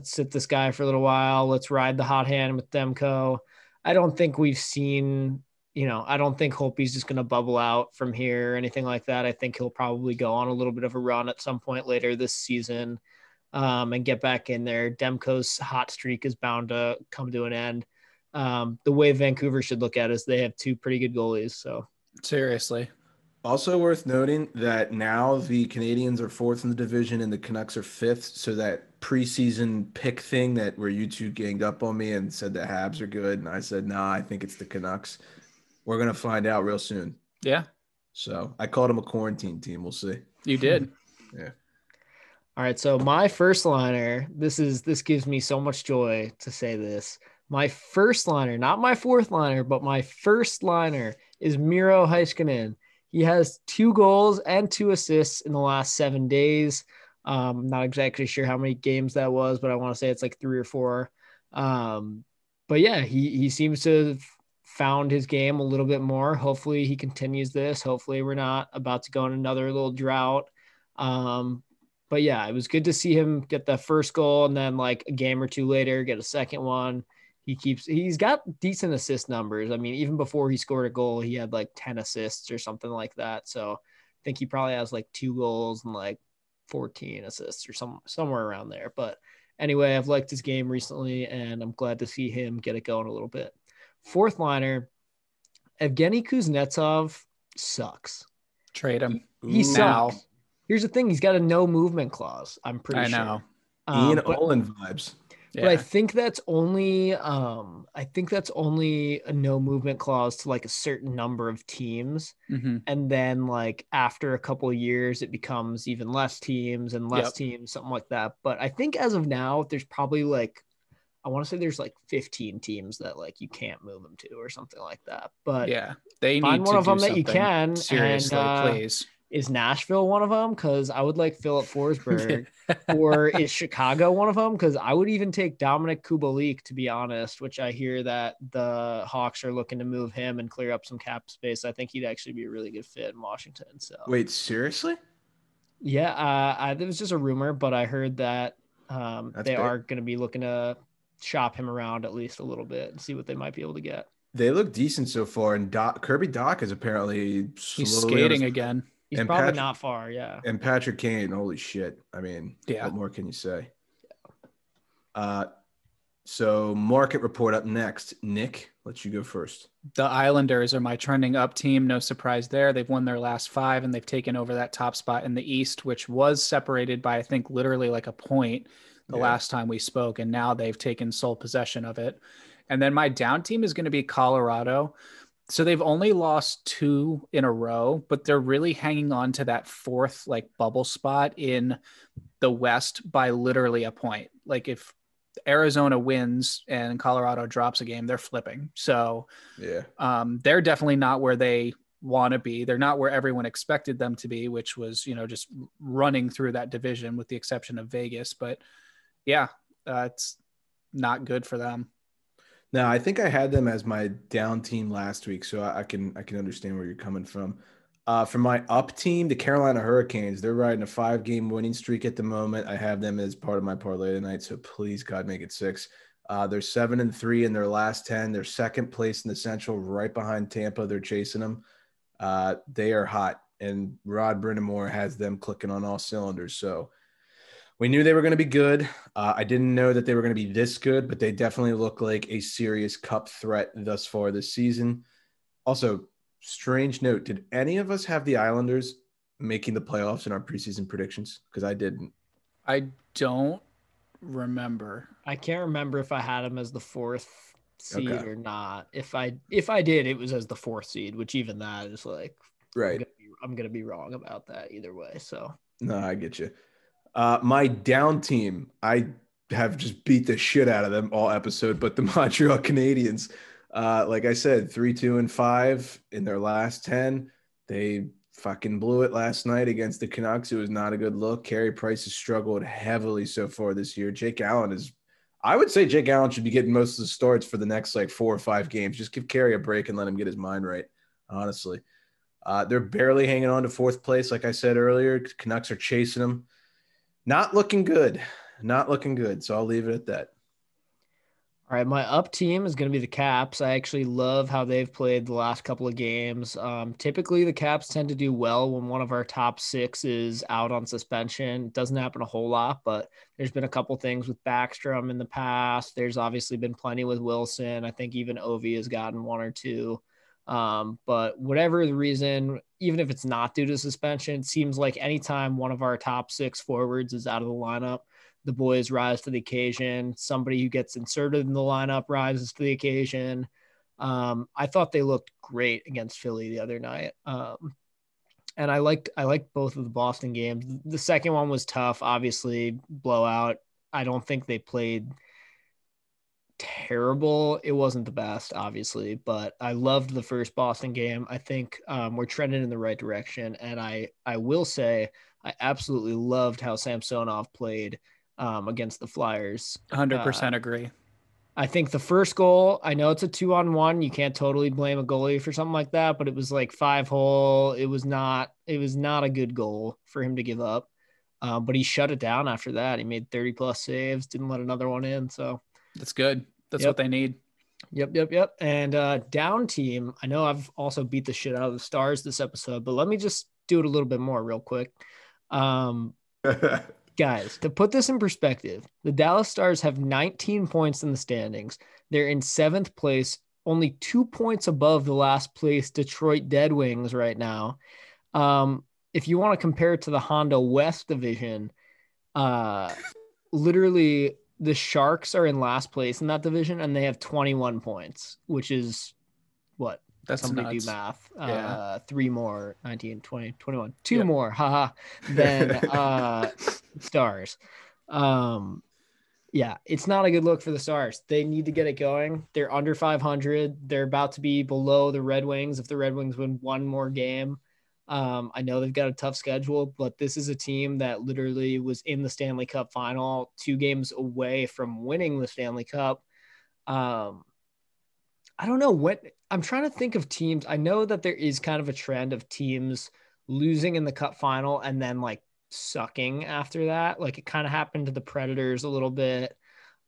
sit this guy for a little while. Let's ride the hot hand with Demko. I don't think we've seen, I don't think Holtby's just going to bubble out from here or anything like that. I think he'll probably go on a little bit of a run at some point later this season and get back in there. Demko's hot streak is bound to come to an end. The way Vancouver should look at it is they have 2 pretty good goalies. So seriously. Also worth noting that now the Canadiens are 4th in the division and the Canucks are 5th. So that preseason pick thing that where you two ganged up on me and said the Habs are good, and I said, nah, I think it's the Canucks. We're going to find out real soon. Yeah. So I called them a quarantine team. We'll see. You did. Yeah. All right. So my first liner, this gives me so much joy to say this. My first liner, not my fourth liner, but my first liner is Miro Heiskanen. He has 2 goals and 2 assists in the last 7 days. I'm not exactly sure how many games that was, but I want to say it's like 3 or 4. But yeah, he seems to have found his game a little bit more. Hopefully he continues this. Hopefully we're not about to go on another little drought. But yeah, it was good to see him get that first goal and then like a game or 2 later, get a second one. He's got decent assist numbers. I mean, even before he scored a goal, he had like 10 assists or something like that. So I think he probably has like 2 goals and like 14 assists or somewhere around there. But Anyway, I've liked his game recently, and I'm glad to see him get it going a little bit. Fourth liner, Evgeny Kuznetsov sucks. Trade him. He Now. sucks. Here's the thing. He's got a no movement clause. I'm pretty sure. I know. Ian Olin vibes. But I think that's only a no movement clause to like a certain number of teams. Mm-hmm. And then like after a couple of years, it becomes even less teams and less teams, something like that. But I think as of now, there's probably like, I want to say there's like 15 teams that like you can't move them to or something like that. But yeah, they find need one to of them do that you something can. seriously, please. Is Nashville one of them? Because I would like Philip Forsberg. Or is Chicago one of them? Because I would even take Dominic Kubalik, to be honest, which I hear that the Hawks are looking to move him and clear up some cap space. I think he'd actually be a really good fit in Washington. So wait, seriously? Yeah, it was just a rumor, but I heard that they are going to be looking to shop him around at least a little bit and see what they might be able to get. They look decent so far, and Kirby Doc is apparently he's skating again. He's and probably not far, yeah. And Patrick Kane, holy shit. I mean, yeah. What more can you say? So market report up next. Nick, let you go first. The Islanders are my trending up team. No surprise there. They've won their last 5, and they've taken over that top spot in the East, which was separated by, I think, literally like a point the last time we spoke, and now they've taken sole possession of it. And then my down team is going to be Colorado. So they've only lost 2 in a row, but they're really hanging on to that 4th like bubble spot in the West by literally a point. Like if Arizona wins and Colorado drops a game, they're flipping. So they're definitely not where they want to be. They're not where everyone expected them to be, which was, just running through that division with the exception of Vegas. But yeah, it's not good for them. No, I think I had them as my down team last week, so I can understand where you're coming from. For my up team, the Carolina Hurricanes, they're riding a 5-game winning streak at the moment. I have them as part of my parlay tonight, so please, God, make it 6. They're 7-3 in their last 10. They're second place in the Central, right behind Tampa. They're chasing them. They are hot, and Rod Brind'Amour has them clicking on all cylinders. So we knew they were going to be good. I didn't know that they were going to be this good, but they definitely look like a serious cup threat thus far this season. Also, strange note, did any of us have the Islanders making the playoffs in our preseason predictions? Because I didn't. I don't remember. I can't remember if I had them as the 4th seed or not. If I did, it was as the 4th seed, which even that is like, right. I'm going to be wrong about that either way. So no, I get you. My down team, I have just beat the shit out of them all episode, but the Montreal Canadiens, like I said, 3-2-5 in their last 10. They fucking blew it last night against the Canucks. It was not a good look. Carey Price has struggled heavily so far this year. I would say Jake Allen should be getting most of the starts for the next like 4 or 5 games. Just give Carey a break and let him get his mind right, honestly. They're barely hanging on to 4th place. Like I said earlier, Canucks are chasing them. Not looking good. So I'll leave it at that. All right, my up team is going to be the Caps. I actually love how they've played the last couple of games. Typically, the Caps tend to do well when one of our top 6 is out on suspension. It doesn't happen a whole lot, but there's been a couple things with Backstrom in the past. There's obviously been plenty with Wilson. I think even Ovi has gotten 1 or 2. But whatever the reason, even if it's not due to suspension, it seems like anytime one of our top 6 forwards is out of the lineup, the boys rise to the occasion. Somebody who gets inserted in the lineup rises to the occasion. I thought they looked great against Philly the other night. And I liked both of the Boston games. The second one was tough, obviously blowout. I don't think they played terrible. It wasn't the best, obviously, but I loved the first Boston game. I think we're trending in the right direction. And I will say I absolutely loved how Samsonov played against the Flyers. 100% agree. I think the first goal, I know it's a 2-on-1. You can't totally blame a goalie for something like that, but it was like 5-hole. It was not a good goal for him to give up. But he shut it down after that. He made 30+ saves, didn't let another one in. So that's good. That's what they need. Yep. And down team, I know I've also beat the shit out of the Stars this episode, but let me just do it a little bit more real quick. Guys, to put this in perspective, the Dallas Stars have 19 points in the standings. They're in 7th place, only 2 points above the last place Detroit Dead Wings right now. If you want to compare it to the Honda West division, literally the Sharks are in last place in that division and they have 21 points, which is what? That's Somebody nuts. do math. Yeah. 3 more, 19, 20, 21. 2 Yep. more, haha, than Stars. Yeah, it's not a good look for the Stars. They need to get it going. They're under 500. They're about to be below the Red Wings if the Red Wings win one more game. I know they've got a tough schedule, but this is a team that literally was in the Stanley Cup final, 2 games away from winning the Stanley Cup. I don't know what I'm trying to think of teams. I know that there is kind of a trend of teams losing in the cup final and then like sucking after that. Like it kind of happened to the Predators a little bit.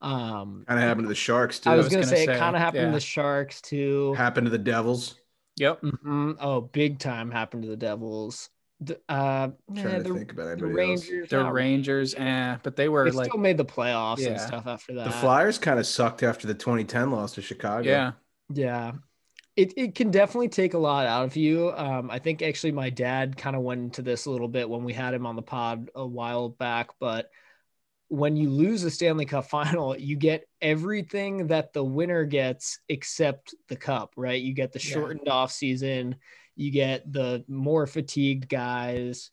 Kind of happened to the Sharks too. I was going to gonna say it say, kind of happened yeah. to the Sharks too. Happened to the Devils. Yep. Oh, big time happened to the Devils. Trying to think about the anybody Rangers. The not Rangers, but they were They like, still made the playoffs and Yeah. stuff after that. The Flyers kind of sucked after the 2010 loss to Chicago. yeah. Yeah. It can definitely take a lot out of you. I think actually my dad kind of went into this a little bit when we had him on the pod a while back, but when you lose a Stanley Cup final, you get everything that the winner gets except the cup, right? You get the shortened off season, you get the more fatigued guys.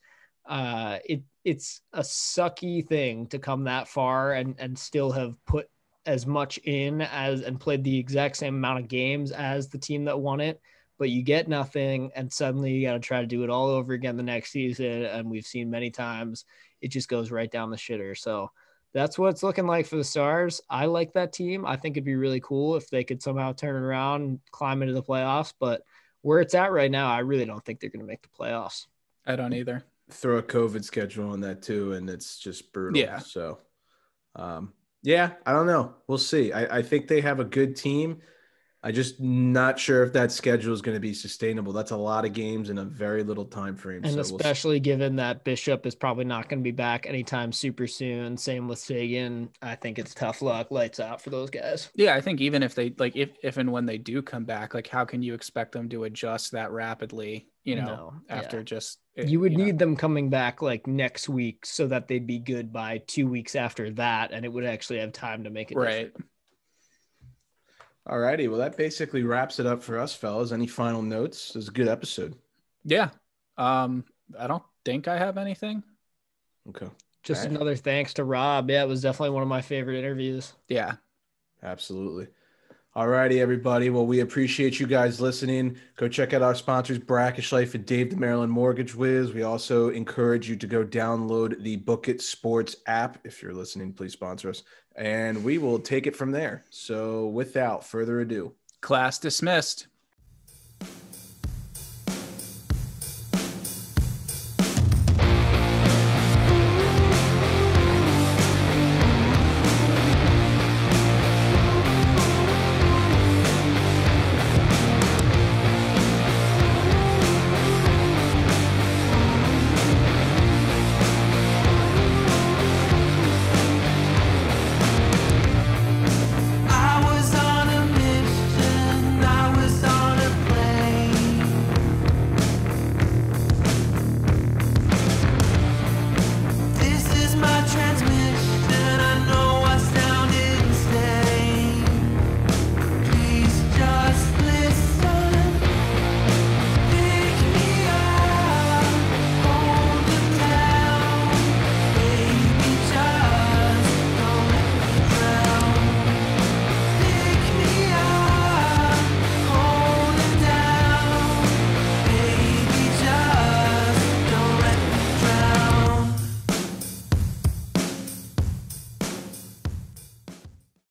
It's a sucky thing to come that far and still have put as much in as and played the exact same amount of games as the team that won it, but you get nothing and suddenly you got to try to do it all over again the next season. And we've seen many times it just goes right down the shitter. So that's what it's looking like for the Stars. I like that team. I think it'd be really cool if they could somehow turn it around and climb into the playoffs, but where it's at right now, I really don't think they're going to make the playoffs. I don't either. Throw a COVID schedule on that too, and it's just brutal. Yeah. So, yeah, I don't know. We'll see. I think they have a good team. I just not sure if that schedule is going to be sustainable. That's a lot of games in a very little time frame. And so especially given that Bishop is probably not going to be back anytime super soon. Same with Sagan. I think it's tough luck, lights out for those guys. Yeah, I think even if they like if and when they do come back, like how can you expect them to adjust that rapidly, after just you would need them coming back like next week so that they'd be good by 2 weeks after that, and it would actually have time to make it right. All righty. Well, that basically wraps it up for us, fellas. Any final notes? It was a good episode. Yeah. I don't think I have anything. Okay. Just another thanks to Rob. Yeah, it was definitely one of my favorite interviews. Yeah. Absolutely. All righty, everybody. Well, we appreciate you guys listening. Go check out our sponsors, Brackish Life and Dave the Maryland Mortgage Wiz. We also encourage you to go download the Book It Sports app. If you're listening, please sponsor us. And we will take it from there. So without further ado, Class dismissed.